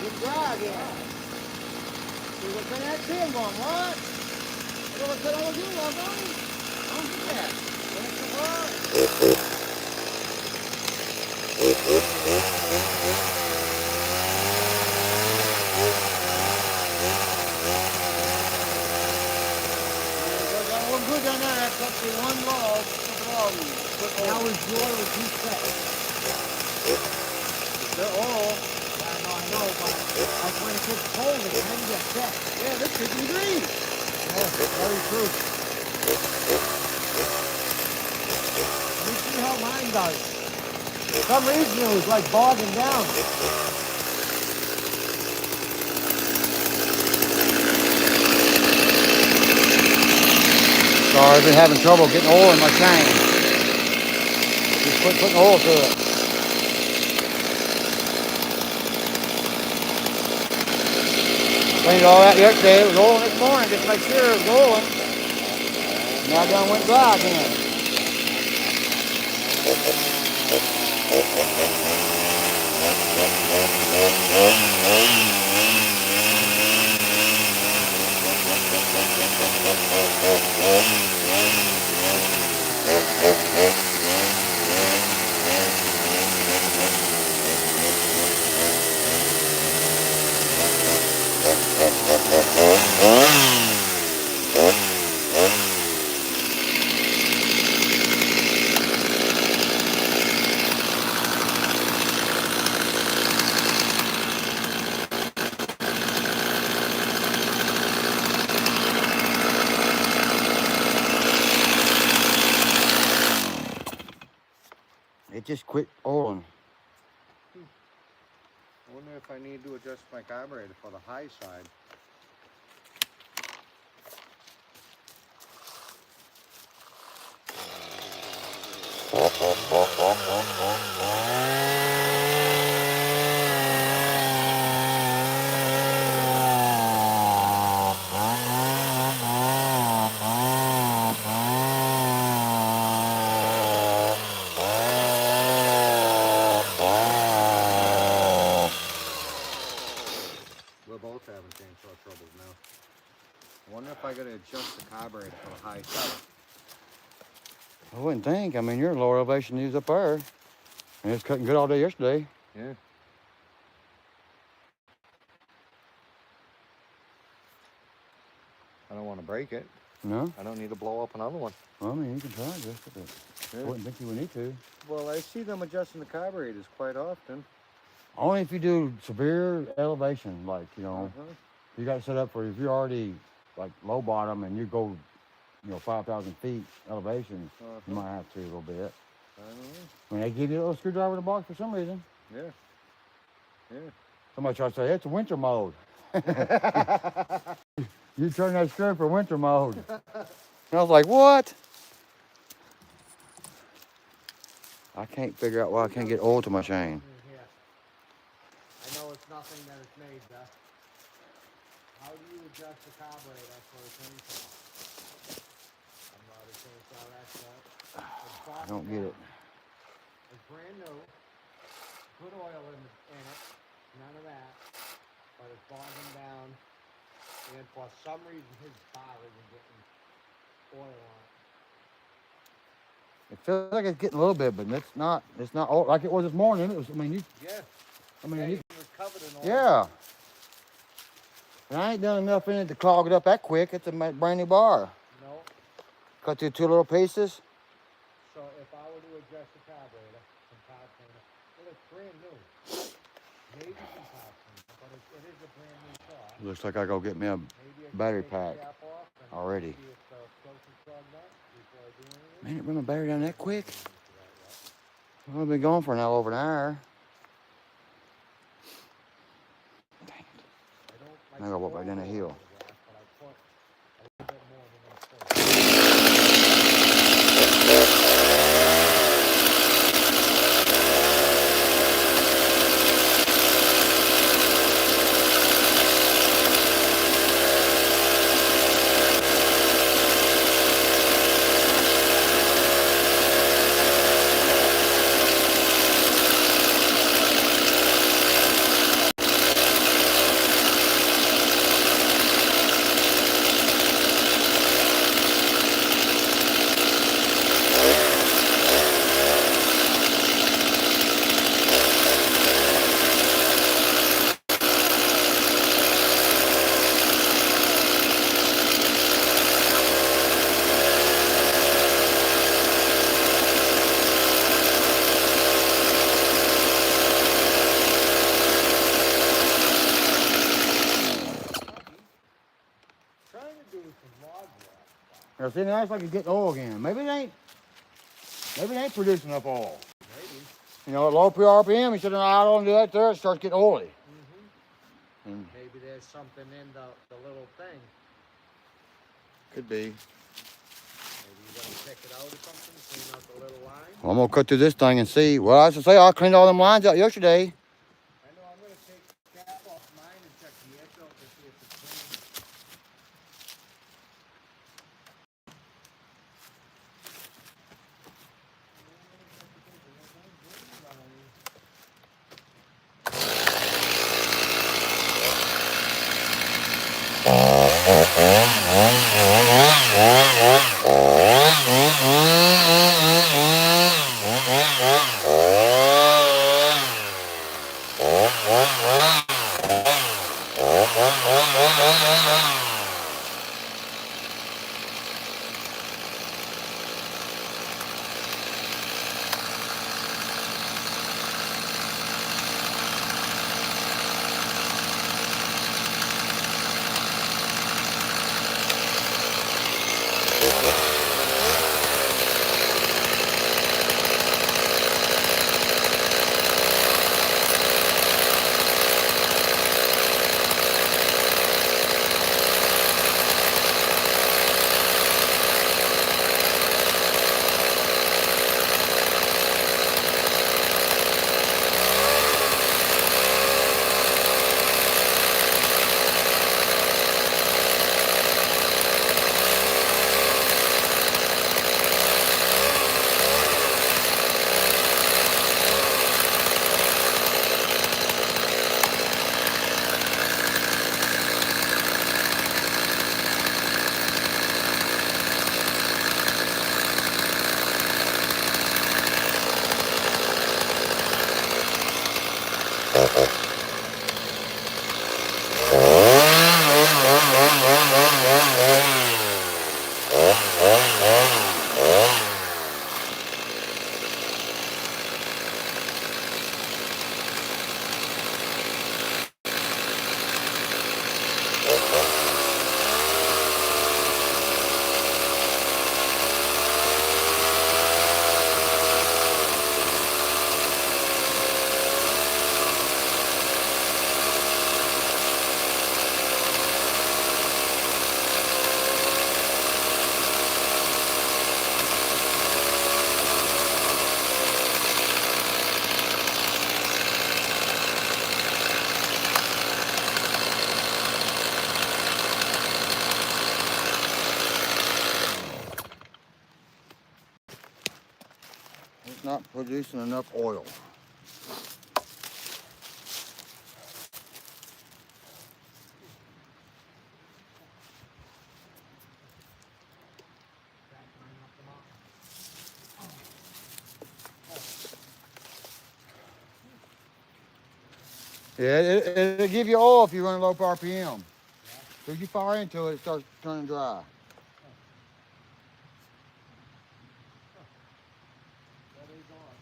Good dry again. See what can that tin one, what? What can I do, Logan? Don't do that. That's the word. That one good down there, that's up to one log. Now his oil is too set. They're all. Yeah, I know, but like when it gets cold, it can get set. Yeah, this could be green. Yeah, very true. Let me see how mine does. For some reason it was like bogging down. Sorry, I've been having trouble getting oil in my tank. Just putting oil to it. Cleaned all that yesterday. It was oiling this morning. Just make sure it was oiling. Now it done went dry again. It just quit oiling. I wonder if I need to adjust my carburetor for the high side. We're both having chainsaw troubles now. I wonder if I gotta adjust the carburetor for the high side. I wouldn't think. I mean, you're in lower elevation news up there. And it's cutting good all day yesterday. Yeah. I don't want to break it. No? I don't need to blow up another one. Well, I mean, you can try just a bit. Yeah. I wouldn't think you would need to. Well, I see them adjusting the carburetors quite often. Only if you do severe elevation, like, you know, Uh-huh. you got to set up for if you're already like low bottom and you go, 5,000 feet elevation, you might have to a little bit. I don't know. I mean, they give you a little screwdriver in the box for some reason. Yeah. Yeah. Somebody tries to say, it's winter mode. You turn that screw for winter mode. And I was like, what? I can't figure out why I can't get oil to my chain. Yeah. I know it's nothing that it's made, Beth. How do you adjust the carburetor for a chainsaw? I'm not a chainsaw expert. I don't get it. It's brand new. Good oil in it. None of that. But it's bogging down. And for some reason his bar isn't getting oil on it. It feels like it's getting a little bit, but it's not oil like it was this morning. It was, Yeah. you It was covered in oil. yeah. And I ain't done enough in it to clog it up that quick. It's a brand new bar. No. Cut through 2 little pieces. So if I were to adjust the carburetor, some top cleaner, well, it's brand new. Maybe some top cleaner, but it is a brand new car. Looks like I go get me a Maybe I battery take the pack cap off and already. see if the filter's plugged up before I do anything. Man, it run my battery down that quick. I don't do that yet. Well, I've been going for now over an hour. Dang it. I I gotta walk back down the hill. gas, but I put a little bit more than I'm supposed to. Trying to do some log walk. Now, see, now it's like it's getting oil again. Maybe it ain't producing enough oil. Maybe. You know, at low RPM, you should have out on that there, it starts getting oily. Mm-hmm. And Maybe there's something in the little thing. could be. Maybe you gotta check it out or something, clean out the little line. Well, I'm gonna cut through this thing and see. Well, I was gonna say I cleaned all them lines out yesterday. I know I'm gonna take the cap off mine and check the air filter to see if it's clean. It's not producing enough oil. Yeah, it'll give you oil if you run low RPM. So as you fire into it, it starts turning dry. That is on.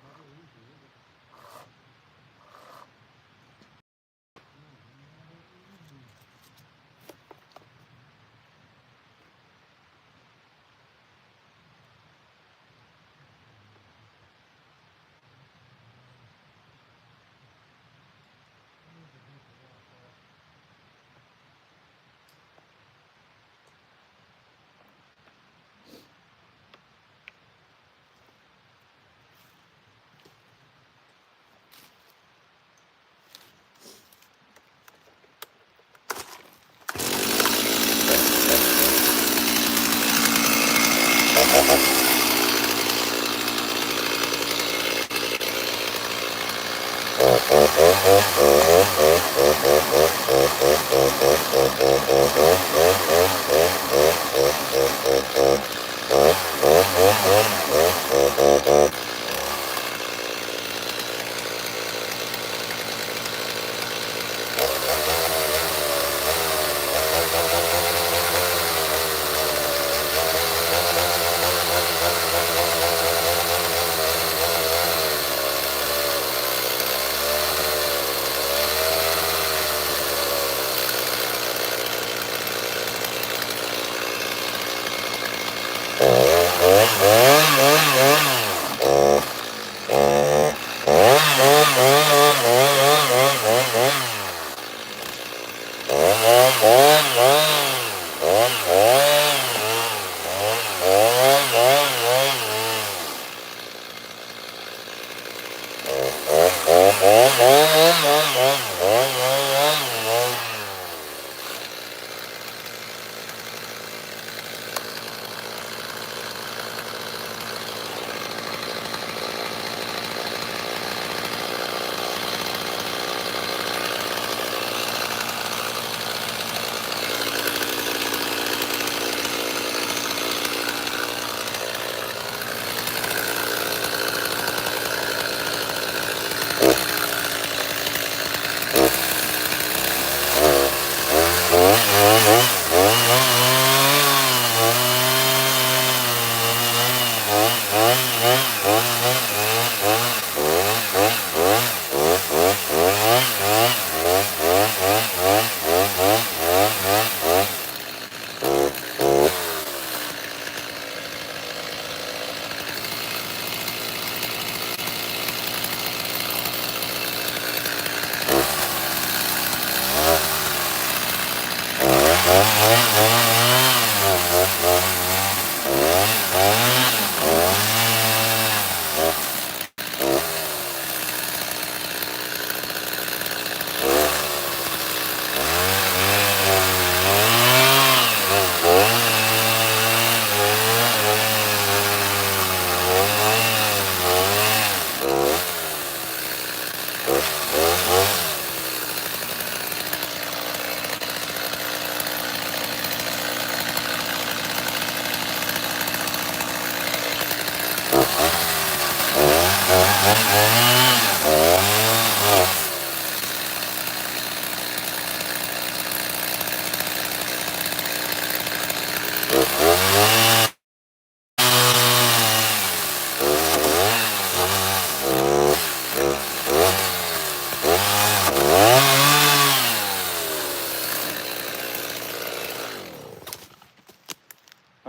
Never easy, is it? Never easy.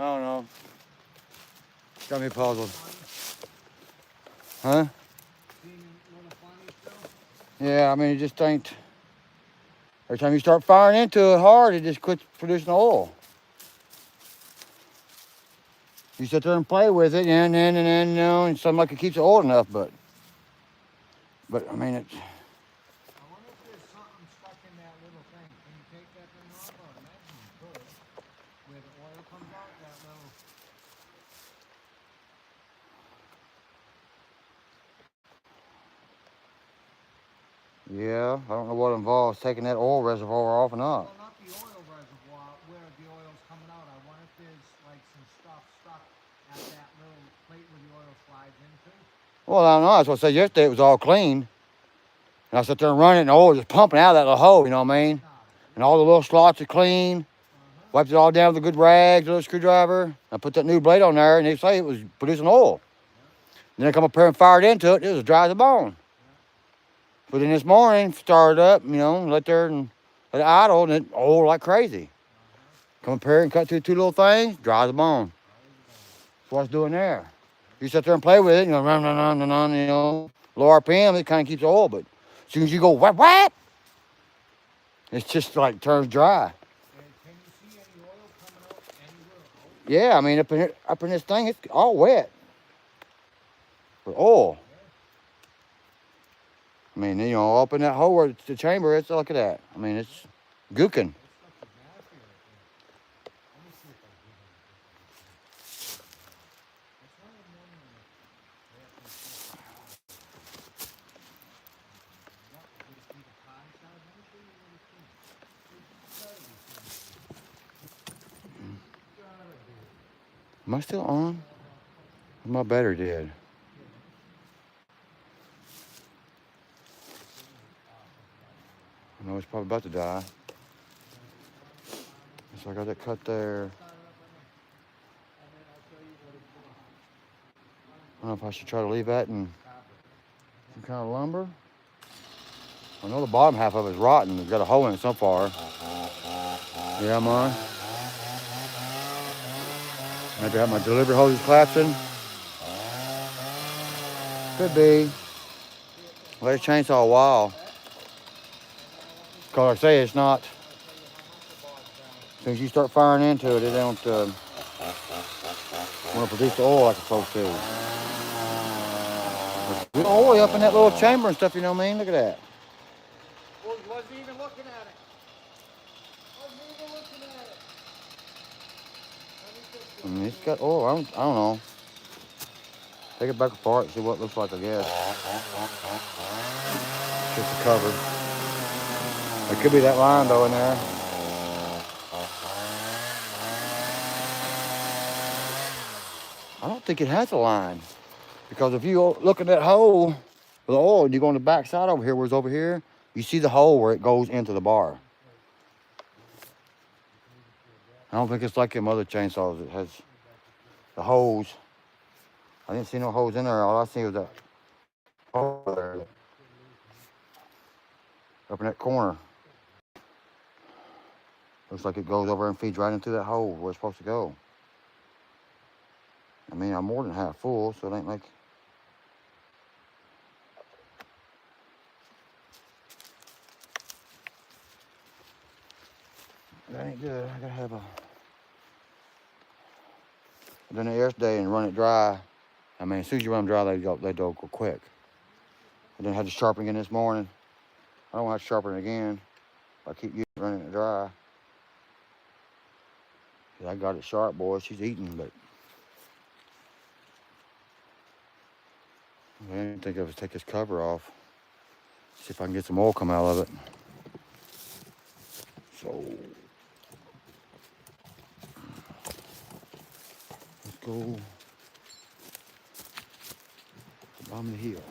I don't know. Got me puzzled. Huh? Seeing a little funny still? Yeah, I mean, it just ain't. Every time you start firing into it hard, it just quits producing oil. You sit there and play with it, and then, you know, and something like it keeps it old enough, but I mean, it's. I wonder if there's something stuck in that little thing. Can you take that thing off? I would imagine you could. Where the oil comes out, that little. Yeah, I don't know what involves taking that oil reservoir off or not. Well, not the oil reservoir, where the oil's coming out. I wonder if there's like some stuff stuck at that little plate where the oil slides into. Well, I don't know. That's what I said yesterday. It was all clean. And I sit there and run it, and the oil is just pumping out of that little hole, you know what I mean? And all the little slots are clean. Wiped it all down with a good rag, a little screwdriver. I put that new blade on there, and they say it was producing oil. Then I come up here and fired into it. It was dry as a bone. But then this morning, started up, you know, let there and let it idle, and it oiled like crazy. Come up here and cut through two little things, dry as a bone. That's what it's doing there. You sit there and play with it, you know, run, you know, low RPM, it kind of keeps the oil, but as soon as you go whap, whap, it's just like turns dry. And can you see any oil coming out anywhere else? Yeah, I mean, up in this thing, it's all wet with oil. I mean, you know, up in that hole where it's the chamber, it's look at that. I mean, it's gooking. Am I still on? My battery dead. I know it's probably about to die. So I got that cut there. I don't know if I should try to leave that in some kind of lumber. I know the bottom half of it is rotten. It's got a hole in it so far. Yeah, I'm on. Maybe I have my delivery hoses collapsing. Could be. Let it chainsaw a while. Because like I say, it's not. As soon as you start firing into it, it don't want to produce the oil like it's supposed to. There's good oil up in that little chamber and stuff, you know what I mean? Look at that. Well, he wasn't even looking at it. Wasn't even looking at it. I mean, it's got oil. I don't know. Take it back apart and see what it looks like, I guess. Just the cover. There could be that line, though, in there. I don't think it has a line. Because if you look at that hole with the oil and you go on the back side over here, where it's over here, you see the hole where it goes into the bar. I don't think it's like them other chainsaws. It has the holes. I didn't see no holes in there. All I see was that hole there. Up in that corner. Looks like it goes over and feeds right into that hole where it's supposed to go. I mean, I'm more than half full, so it ain't like... That ain't good. I gotta have a... I done it yesterday and run it dry. I mean, as soon as you run them dry, they go quick. I done had to sharpen again this morning. I don't want to sharpen it again. I keep running it dry. I got it sharp, boy. She's eating, but... I didn't think I would take this cover off. See if I can get some oil come out of it. So... let's go... bottom of the hill.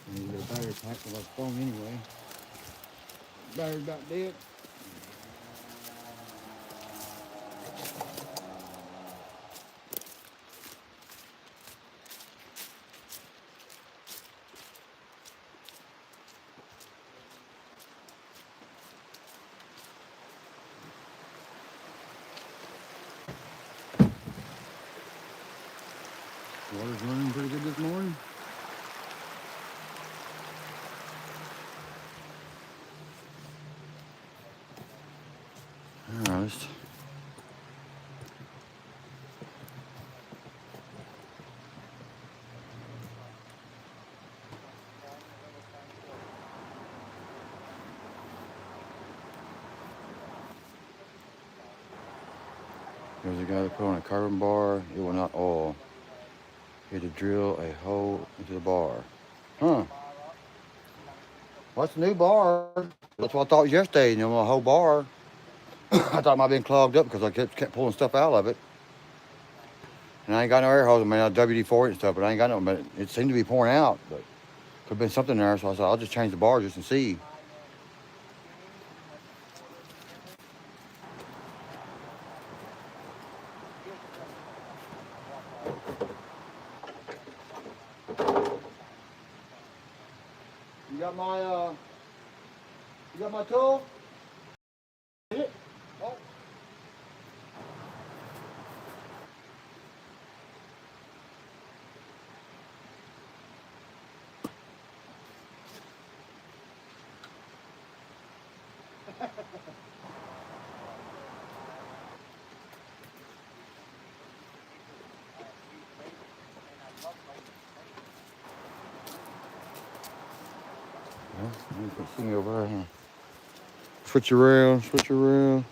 I need to get a battery pack for my phone anyway. Battery's about dead. Water's running pretty good this morning. All right. There's a guy that put on a carbon bar. It will not oil. He had to drill a hole into the bar. Huh. What's the new bar? That's what I thought yesterday. You know, my whole bar. I thought it might have been clogged up because I kept pulling stuff out of it. And I ain't got no air hose. I mean, I WD-40 and stuff, but I ain't got no. But it seemed to be pouring out. But could have been something there. So I said, I'll just change the bar just and see. You got my tool? Oh. Well, you can see me over here. Huh? Switch around, switch around.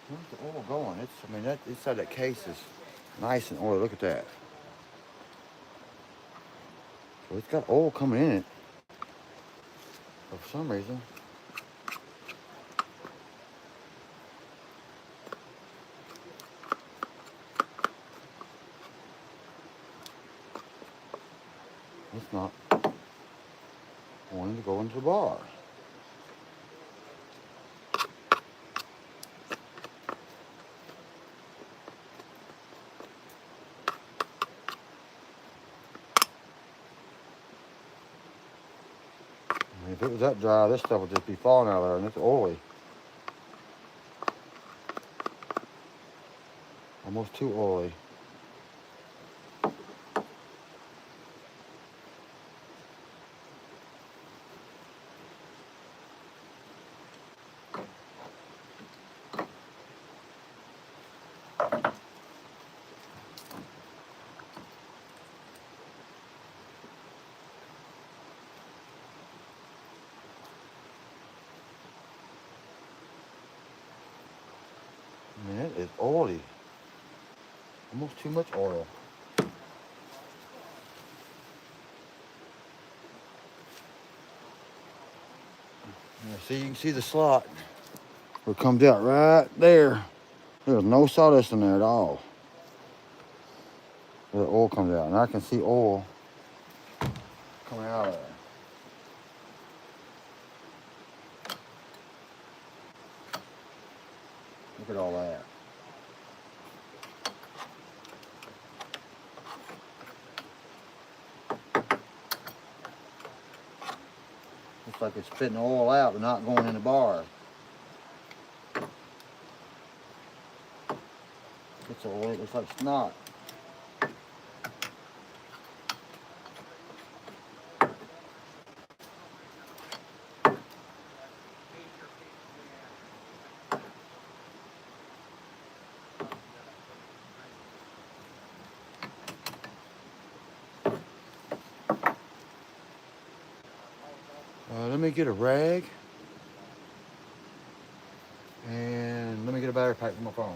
Where's the oil going? I mean, that inside that case is nice and oily. Look at that. So it's got oil coming in it. But for some reason, it's not wanting to go into the bar. I mean, if it was that dry, this stuff would just be falling out of there, and it's oily. Almost too oily. I mean, it is oily. Almost too much oil. Yeah, see, you can see the slot where it comes out right there. There's no sawdust in there at all. The oil comes out, and I can see oil coming out of there. Look at all that. Looks like it's spitting oil out, but not going in the bar. It's oil. It looks like snot. Let me get a rag, and let me get a battery pack for my phone.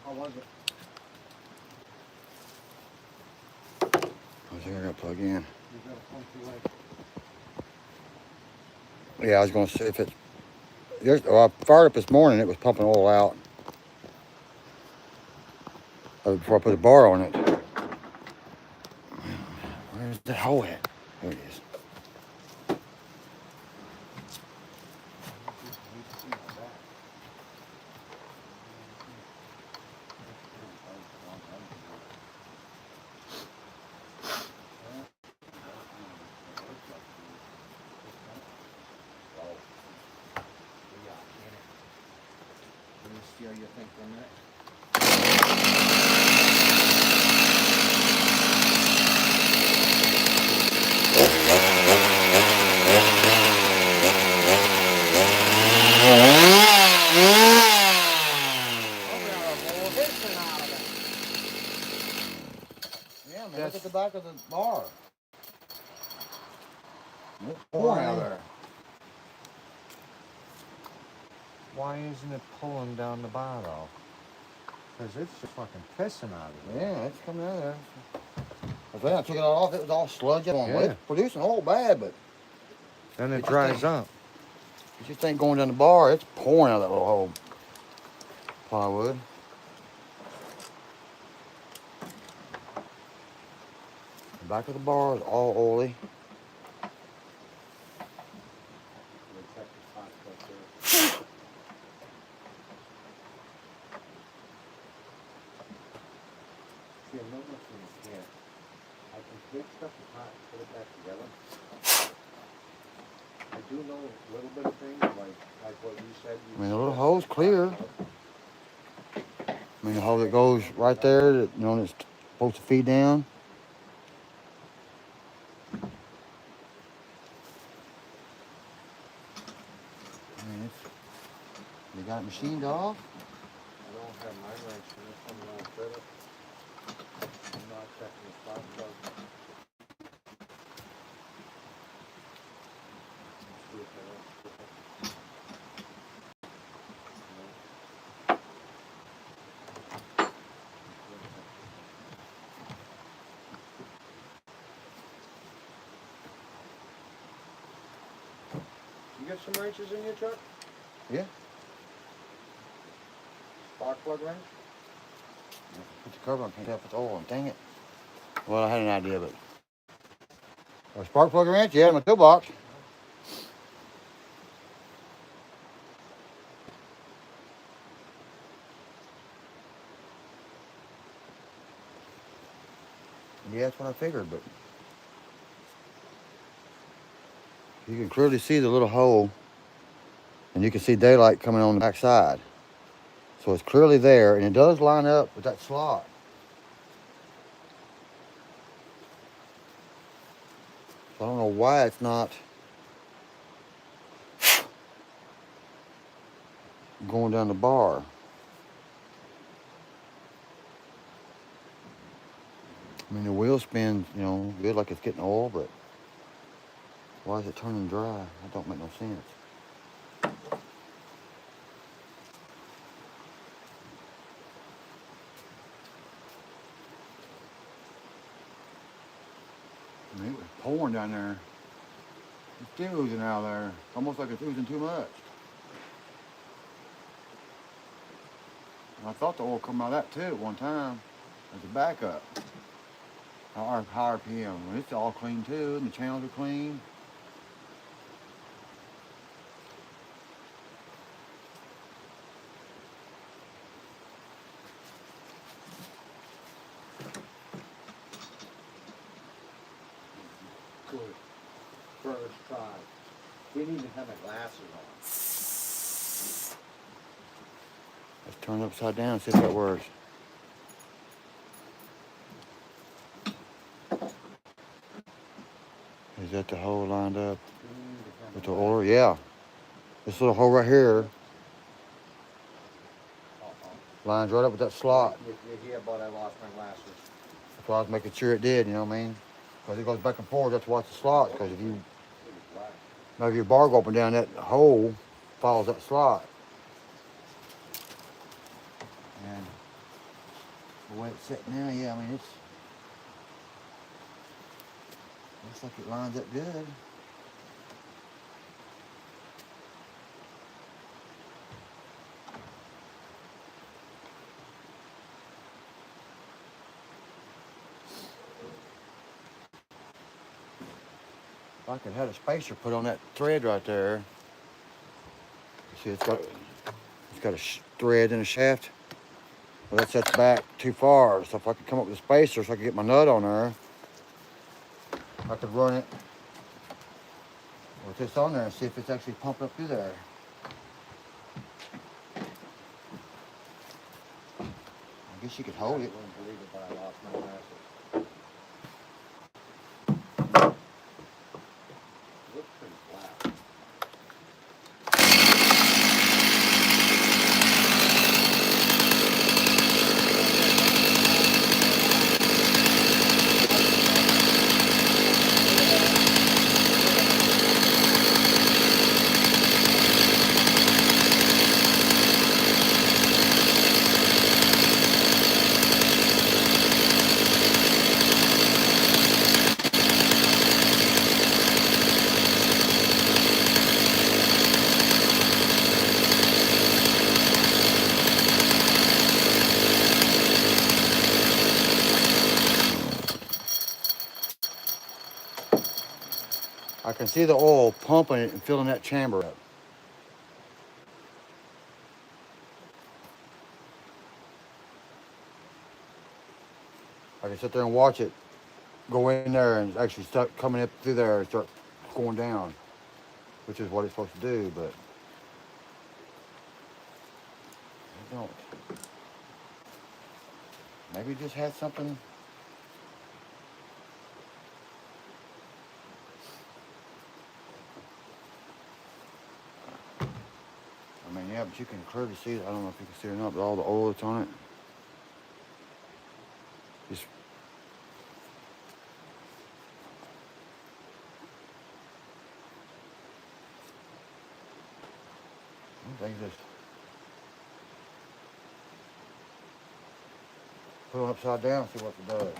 How was it? I think I gotta plug in. You gotta pump your leg. Yeah, I was gonna see if it's. Well, I fired up this morning. It was pumping oil out before I put the bar on it. Where's the hole at? There it is. Let me see how you think on that. Yeah, man, look at the back of the bar. It's pouring out of there. Why isn't it pulling down the bottle? Because it's just fucking pissing out of it. Yeah, it's coming out of there. I took it all off. It was all sludgy. Yeah. It's producing oil bad, but Then it It just dries ain't- up. it just ain't going down the bar. It's pouring out of that little hole. Plywood. The back of the bar is all oily. We'll check the spots up there. See, I'm not looking at here. I can take stuff apart and put it back together. I do know a little bit of things, like what you said. I mean, the little hole's clear. I mean, the hole that goes right there, that, you know, it's supposed to feed down. I mean, they got it machined off. I don't have my wrench in this one, I'll fit it. I'm not checking the spot plug. See if I don't slip it. You got some wrenches in your truck? Yeah. Spark plug wrench? Put the cover on, can't tell if it's oil. Dang it. Well, I had an idea, but. A spark plug wrench? Yeah, in my toolbox. Yeah, that's what I figured, but. You can clearly see the little hole, and you can see daylight coming on the back side. So it's clearly there, and it does line up with that slot. So I don't know why it's not going down the bar. I mean, the wheel spins, you know, good like it's getting oil, but why is it turning dry? That don't make no sense. I mean, it was pouring down there. It's still oozing out of there. Almost like it's oozing too much. And I thought the oil come out of that too at one time as a backup. High RPM. Well, it's all clean too, and the channels are clean. Good. First try. Didn't even have my glasses on. Let's turn it upside down and see if that works. Is that the hole lined up with the oil? Yeah. This little hole right here lines right up with that slot. Yeah, but I lost my glasses. That's why I was making sure it did, you know what I mean? Because it goes back and forth, that's why it's the slot. Because if you move your bar go up and down, that hole follows that slot. And the way it's set now, yeah, I mean, it's looks like it lines up good. If I could have a spacer put on that thread right there. See, it's got a thread and a shaft. Well, that sets back too far. So if I could come up with a spacer so I could get my nut on there, I could run it with this on there and see if it's actually pumped up through there. I guess you could hold it. I wouldn't believe it, but I lost my glasses. Looks pretty flat. I can see the oil pumping it and filling that chamber up. I can sit there and watch it go in there and actually start coming up through there and start going down, which is what it's supposed to do, but it don't. Maybe it just had something. I mean, yeah, but you can clearly see it. I don't know if you can see it or not, but all the oil that's on it. Just I think just put it upside down and see what it does.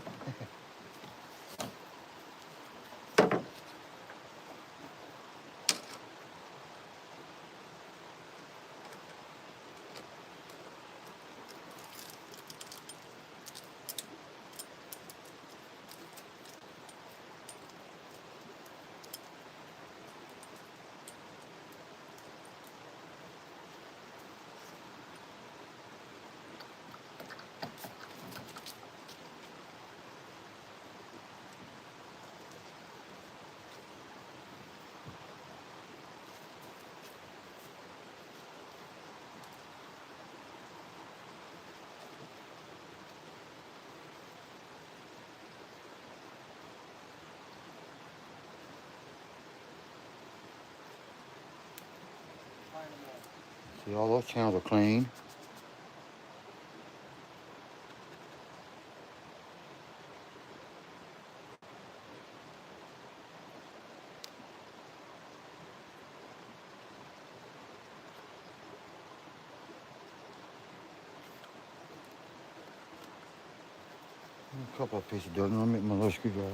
See, all those channels are clean. A couple of pieces of dirt. Let me get my little screwdriver.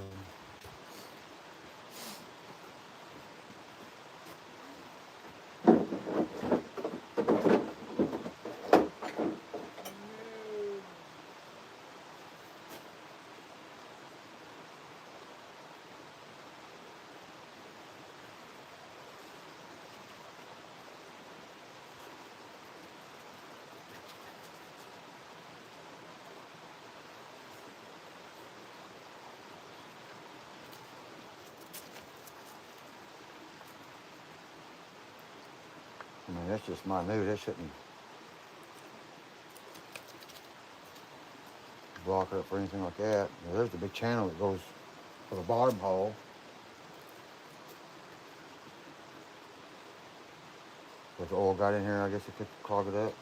mean, that's just minute. That shouldn't block it up for anything like that. Now, there's the big channel that goes for the bottom hole. If the oil got in here, I guess it could clog it up.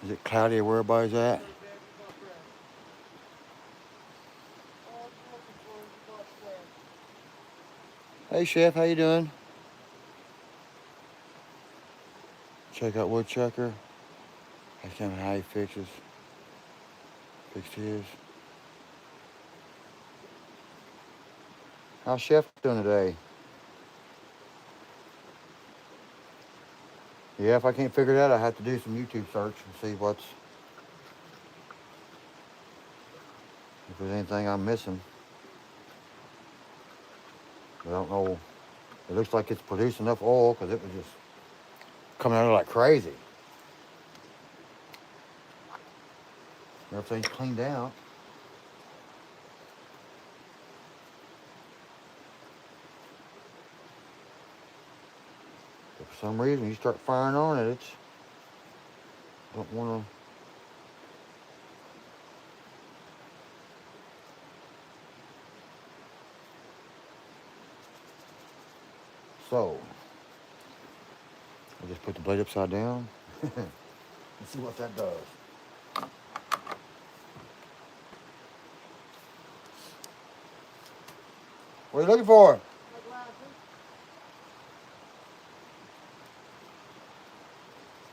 Is it cloudy where everybody's at? Hey Chef, how you doing? Check out Woodchucker. Ask him how he fixed his. How's Chef doing today? Yeah, if I can't figure it out, I have to do some YouTube search and see if there's anything I'm missing. I don't know. It looks like it's producing enough oil because it was just coming out like crazy. Everything's cleaned out. But for some reason, you start firing on it, it's don't want to. So I just put the blade upside down. Let's see what that does. What are you looking for?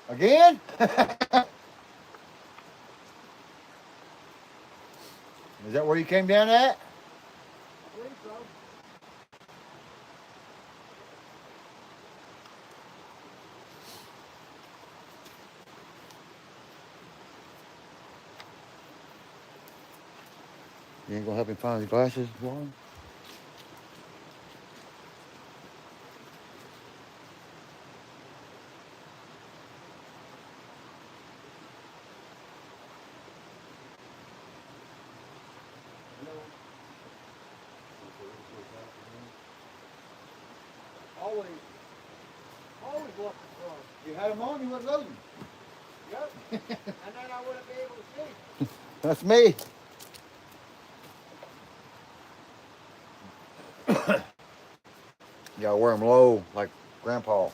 Again? Is that where you came down at? I believe so. You ain't gonna help me find the glasses, Warren? Always looking for them. You had them on, you wasn't loading. Yep. And then I wouldn't be able to see. That's me. You gotta wear them low, like Grandpa.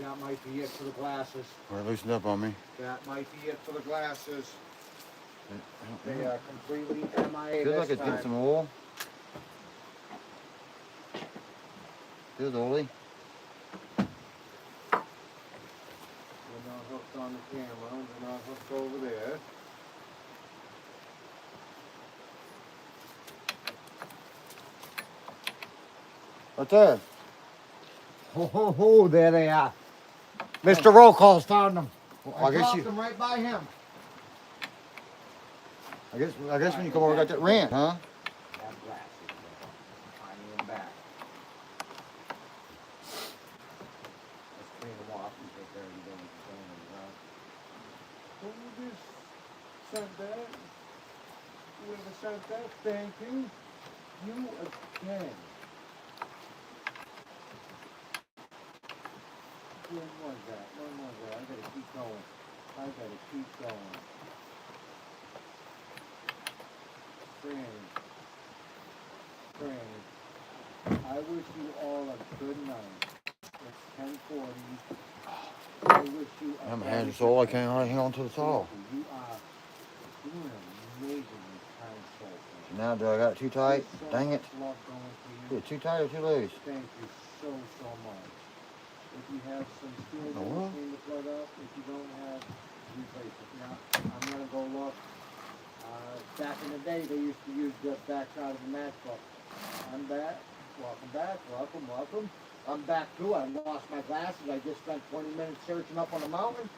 That might be it for the glasses. Or loosened up on me. That might be it for the glasses. I don't They know. are completely MIA Feels like this it's getting time. some oil. Feels oily. They're not hooked on the camera. They're not hooked over there. Right there. Ho, ho, ho, there they are. Mr. Roll Calls. Found them. Well, I dropped them right by him. I guess when you come over, got that rant, huh? Have glasses. Finding them back. Let's clean them off because they're going around. Who just sent that? Whoever sent that, thank you. You again. When was that? I gotta keep going. Franny, I wish you all a good night. It's 10:40. I wish you a I'm very handing good so I night. can't hardly hang on to the saw. You are doing an amazingly kind soul. Franny. Now do I got it too tight? There's so Dang it. much love going to Is you. it too tight or too loose? Thank you so much. If you have some steel Oh, that well. clean the plug up, if you don't have, replace it. Now, I'm gonna go look. Back in the day, they used to use the back side of the matchbook. I'm back. Welcome back. Welcome. I'm back too. I lost my glasses. I just spent 20 minutes searching up on the mountain.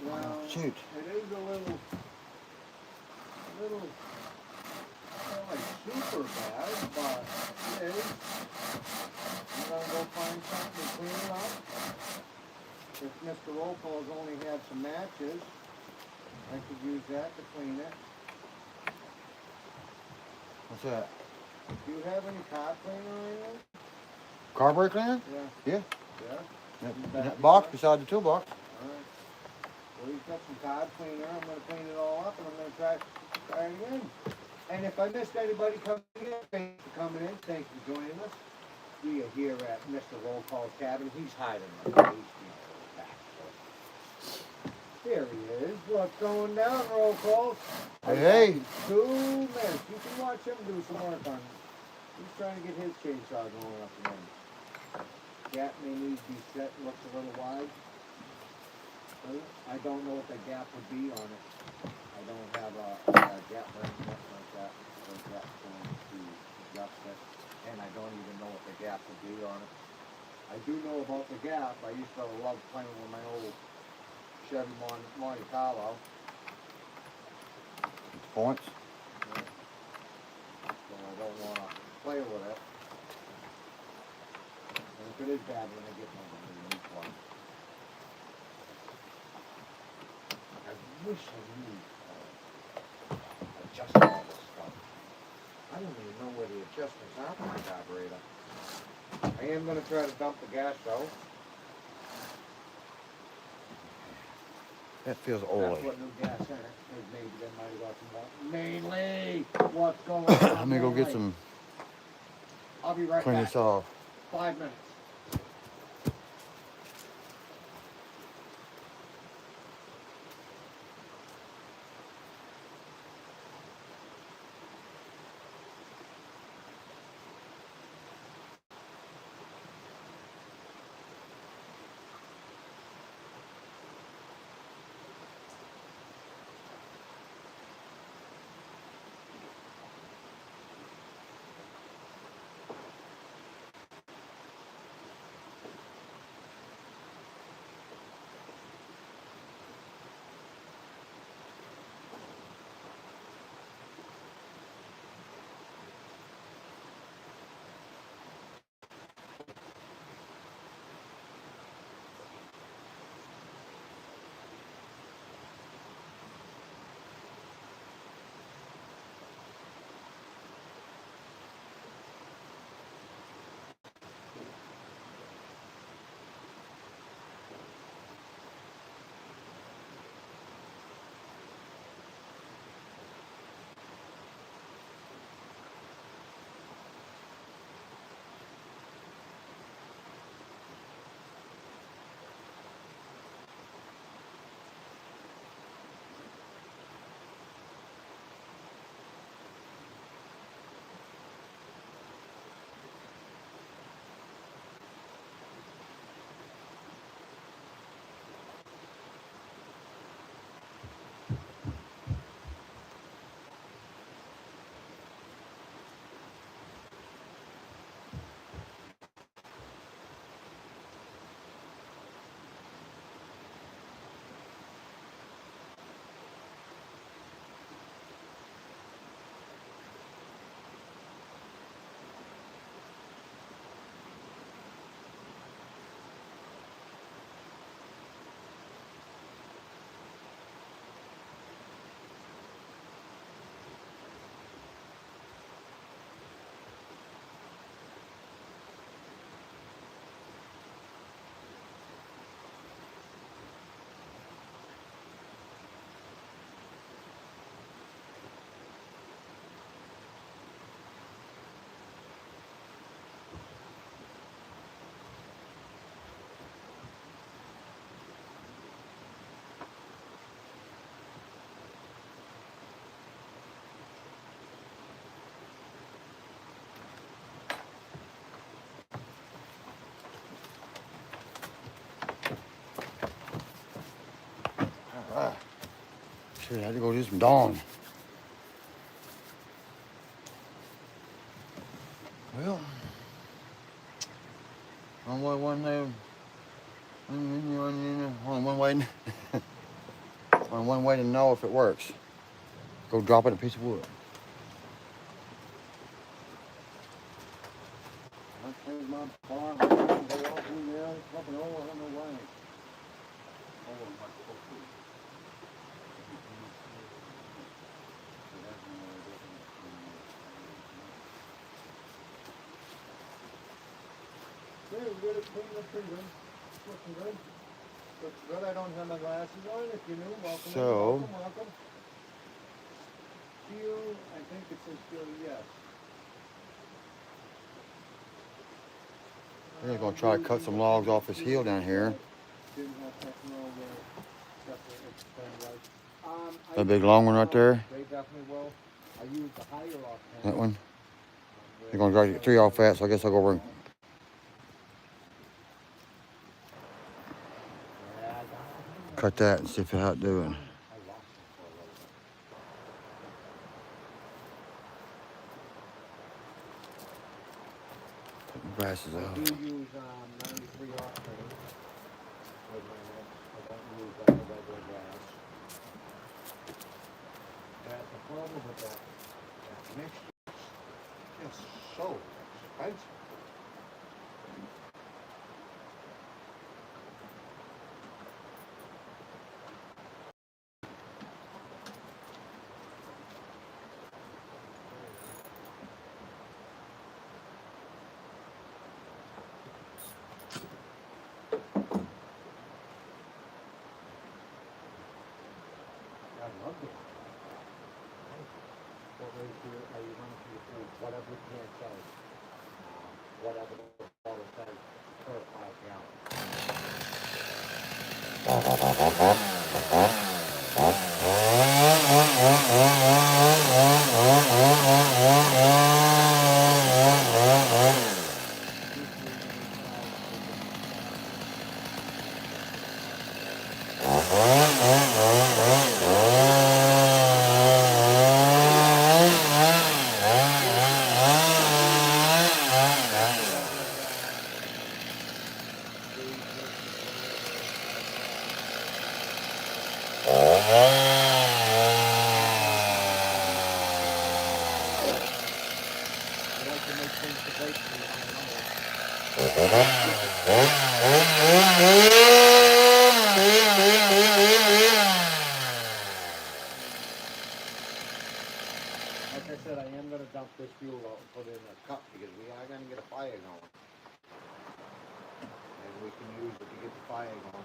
Well, Shoot. it is a little, not like super bad, but it is. I'm gonna go find something to clean it up. If Mr. Rocall's only had some matches, I could use that to clean it. What's that? Do you have any car cleaner or anything? Carburetor cleaner? Yeah. Yeah. Yeah? In that box beside the toolbox. Alright. Well, he's got some card cleaner. I'm gonna clean it all up and I'm gonna try it again. And if I missed anybody coming in, thanks for coming in. Thanks for joining us. We are here at Mr. Rocallscabin. He's hiding right now. He's back. There he is. What's going down, Rocalls? Hey. 2 minutes. You can watch him do some work on it. He's trying to get his chainsaw going up and running. Gap may need to be set. Looks a little wide. I don't know what the gap would be on it. I don't have a gap or anything like that. So that's going to adjust it. And I don't even know what the gap would be on it. I do know about the gap. I used to love playing with my old Chevy Monte Carlo. Points. Yeah. So I don't want to play with it. And if it is bad, when I get one, I'm going to need one. I wish I knew adjust all this stuff. I don't even know where the adjustments are for my carburetor. I am going to try to dump the gas though. That feels That's oily. what new gas in it. Because maybe they might have got some more. Mainly, what's going on? Let me go get Mainly? some, I'll be right clean back. this off. 5 minutes. Shit, I had to go do some dawn. Well, only one way, only one way, only one way to know if it works. Go drop it in a piece of wood. I changed my farm. They all through there, dropping all on the way. Oh, my foot. Hey, we got it cleaned up pretty good. Looking good. Looks good. I don't have my glasses on. If you're new, welcome. So, welcome. Q, I think it says Q, yes. We're going to try to cut some logs off this hill down here. That big long one right there. They definitely will. I use the higher off. That one. They're going to drag the tree off that, so I guess I'll go over and cut that and see if how it's doing. Put my glasses I on. do use 93 octane with my mix. I don't use regular gas. That's the problem with that mixture. It's so expensive. I love it. What ratio are you running for your food? Whatever you can say. Whatever the bottle says per 5 gallons. Like I said, I am going to dump this fuel out and put it in a cup because we are going to get a fire going. And we can use it to get the fire going.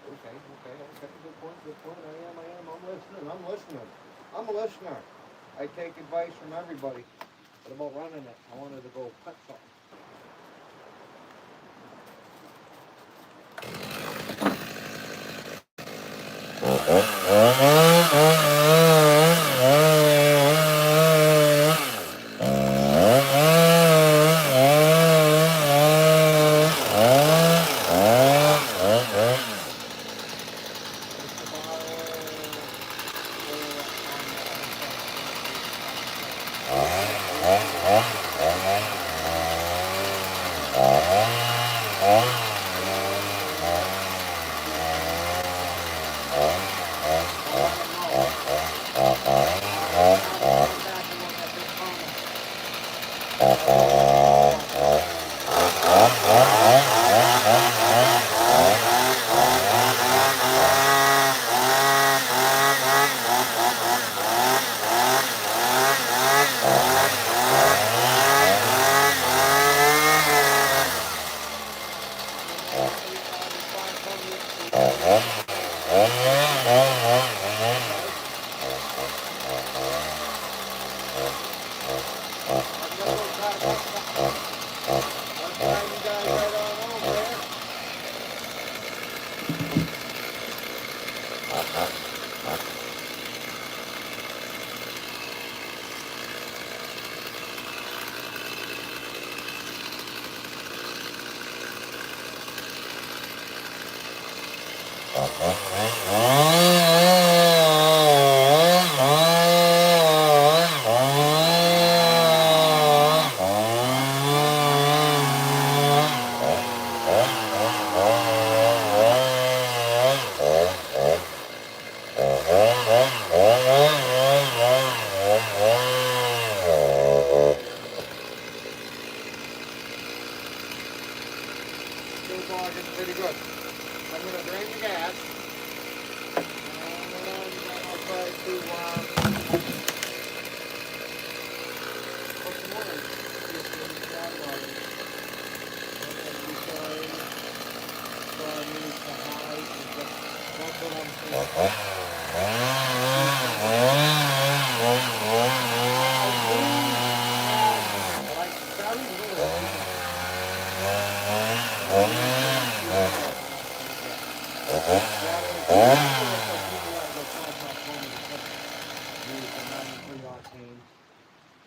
Okay, good point. I'm a listener. I take advice from everybody. What about running it? I wanted to go cut something.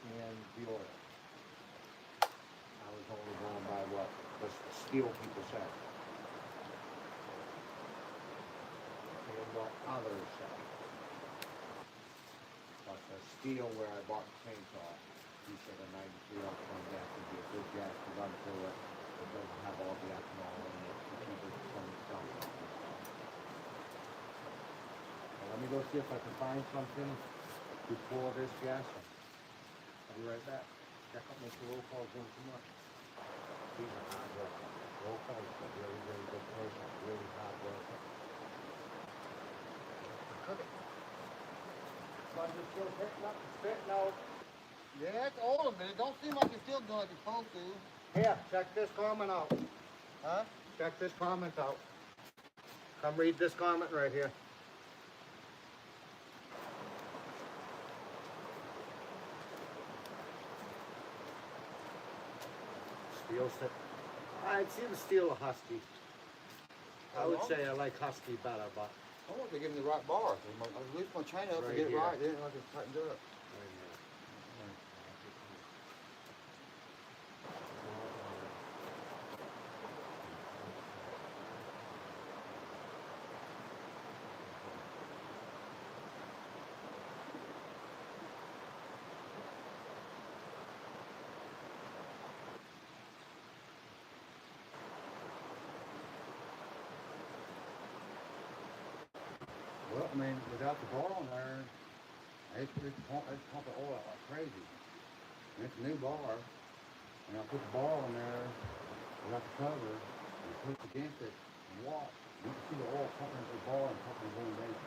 And the oil. I was only going by what the steel people said. And what others said. But the steel where I bought the chainsaw, he said a 93 octane gas would be a good gas to run through it. It doesn't have all the ethanol in it to keep it from itself. Well, let me go see if I can find something to pour this gas in. I'll be right back. Check out Mr. Rocall's doing too much. He's a hard worker. Rocall's a very, very good person. Really hard worker. Cook it. But you're still hitting up and spitting out. Yeah, it's old, but it don't seem like it's still doing like it's supposed to. Here, check this comment out. Huh? Check this comment out. Come read this comment right here. Steel set. I'd see the steel or husky. I would say I like husky better, but I want to give him the right bar. I loose my chain up Right and get it here. right. Then I can tighten it up. Well, I mean, without the bar on there, it's pumping oil like crazy. And it's a new bar, and I put the bar on there without the cover, and push against it and watch. You can see the oil pumping into the bar and pumping going down.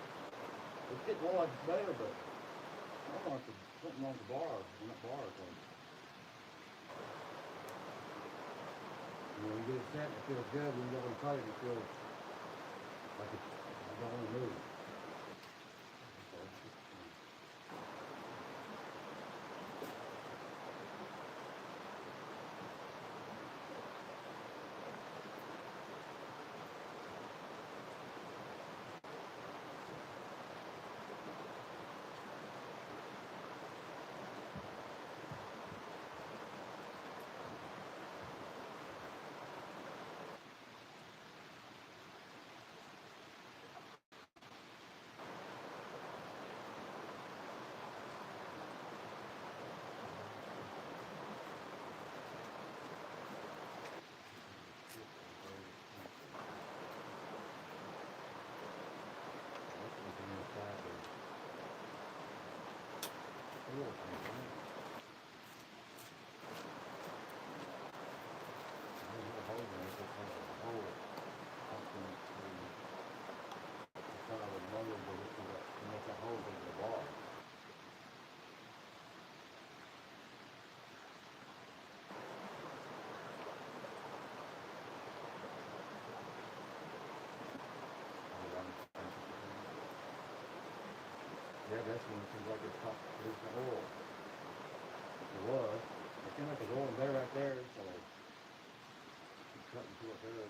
It's getting more like it's better, but I don't know if there's something wrong with the bar when that bar is on. When you get it set, it feels good. When you go and cut it, it feels like it's don't want to move. Yeah, that's when it seems like it's tough to produce the oil. It was. It seemed like there's oil there right there, so keep cutting to it there.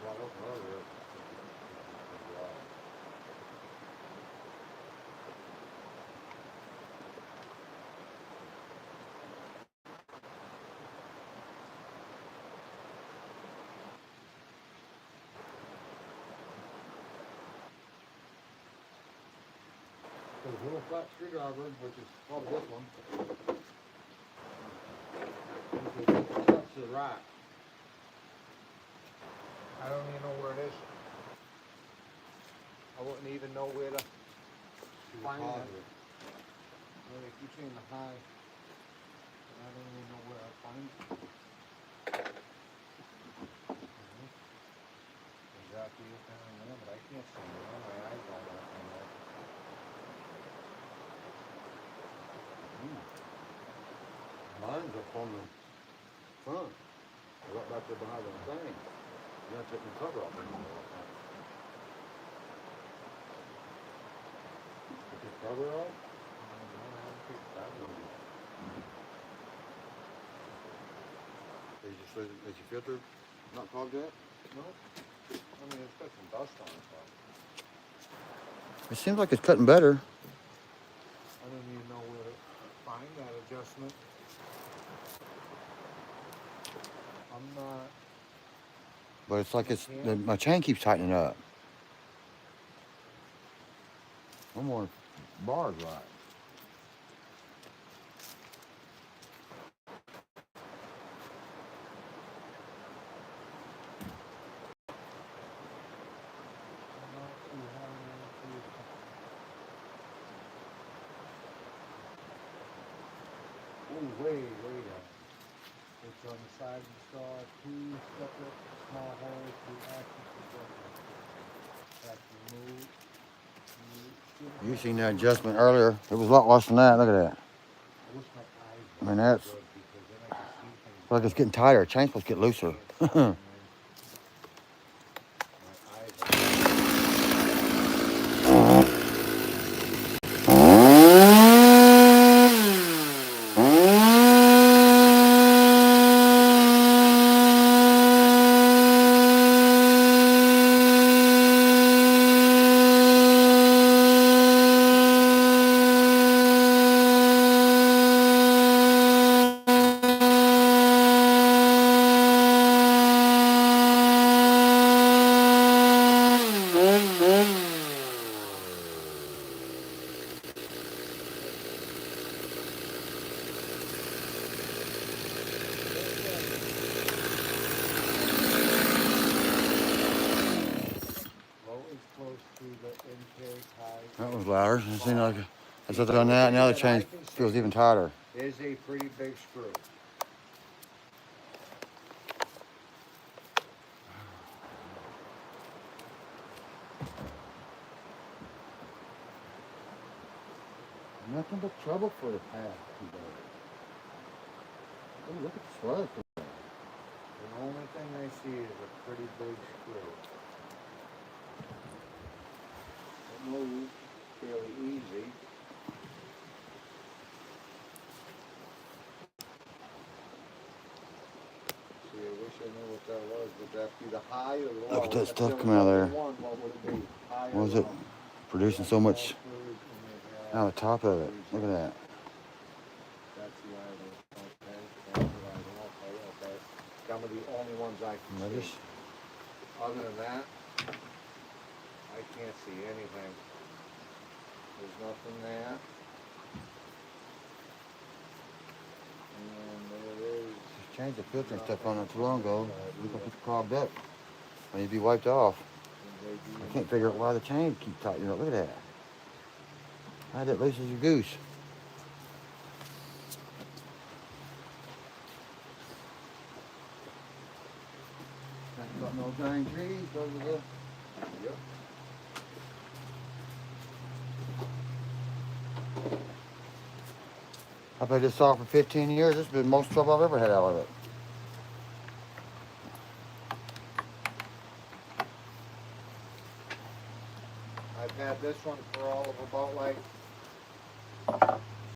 Right over earlier. There's a little flat screwdriver, which is probably this one. This cuts to the right. I don't even know where it is. I wouldn't even know where to find it. Well, if you're saying the high, I don't even know where I find it. buttons up on the front. They're right back there behind the thing. You're not taking the cover off anymore. Take the cover off? Is your filter not clogged yet? No. I mean, it's got some dust on it, but It seems like it's cutting better. I don't even know where to find that adjustment. I'm not. But it's like my chain keeps tightening up. One more bar's right. Oh, way down. It's on the side of the saw, 2 separate small holes to access the button. Have to move. You seen that adjustment earlier. It was a lot less than that. Look at that. I wish my eyes I were mean, that's good because then I can see things. like it's getting tighter. Chain's supposed to get looser. My eyes are. Close to the intake height. That was louder. It seemed like as I've done that, now the chain feels even tighter. Is a pretty big screw. Nothing but trouble for the past 2 days. Oh, look at the swell. The only thing I see is a pretty big screw. It moves fairly easy. See, I wish I knew what that was. Would that be the high or the low? Look at that If stuff there coming out of there. was one, what would it be? High or What is it? low? Producing so much out the top of it. Look at that. That's the idle. Okay. That's the idle. Okay. Some of the only ones I can see. Other than that, I can't see anything. There's nothing there. And there is. Just changed the filter and stuff on it too long ago. Look like it's clogged up. I need to be wiped off. I can't figure out why the chain keeps tightening up. Look at that. I had that loose as a goose. Got no dang trees, those are the... Yep. I've had this saw for 15 years. This has been the most trouble I've ever had out of it. I've had this one for all of about like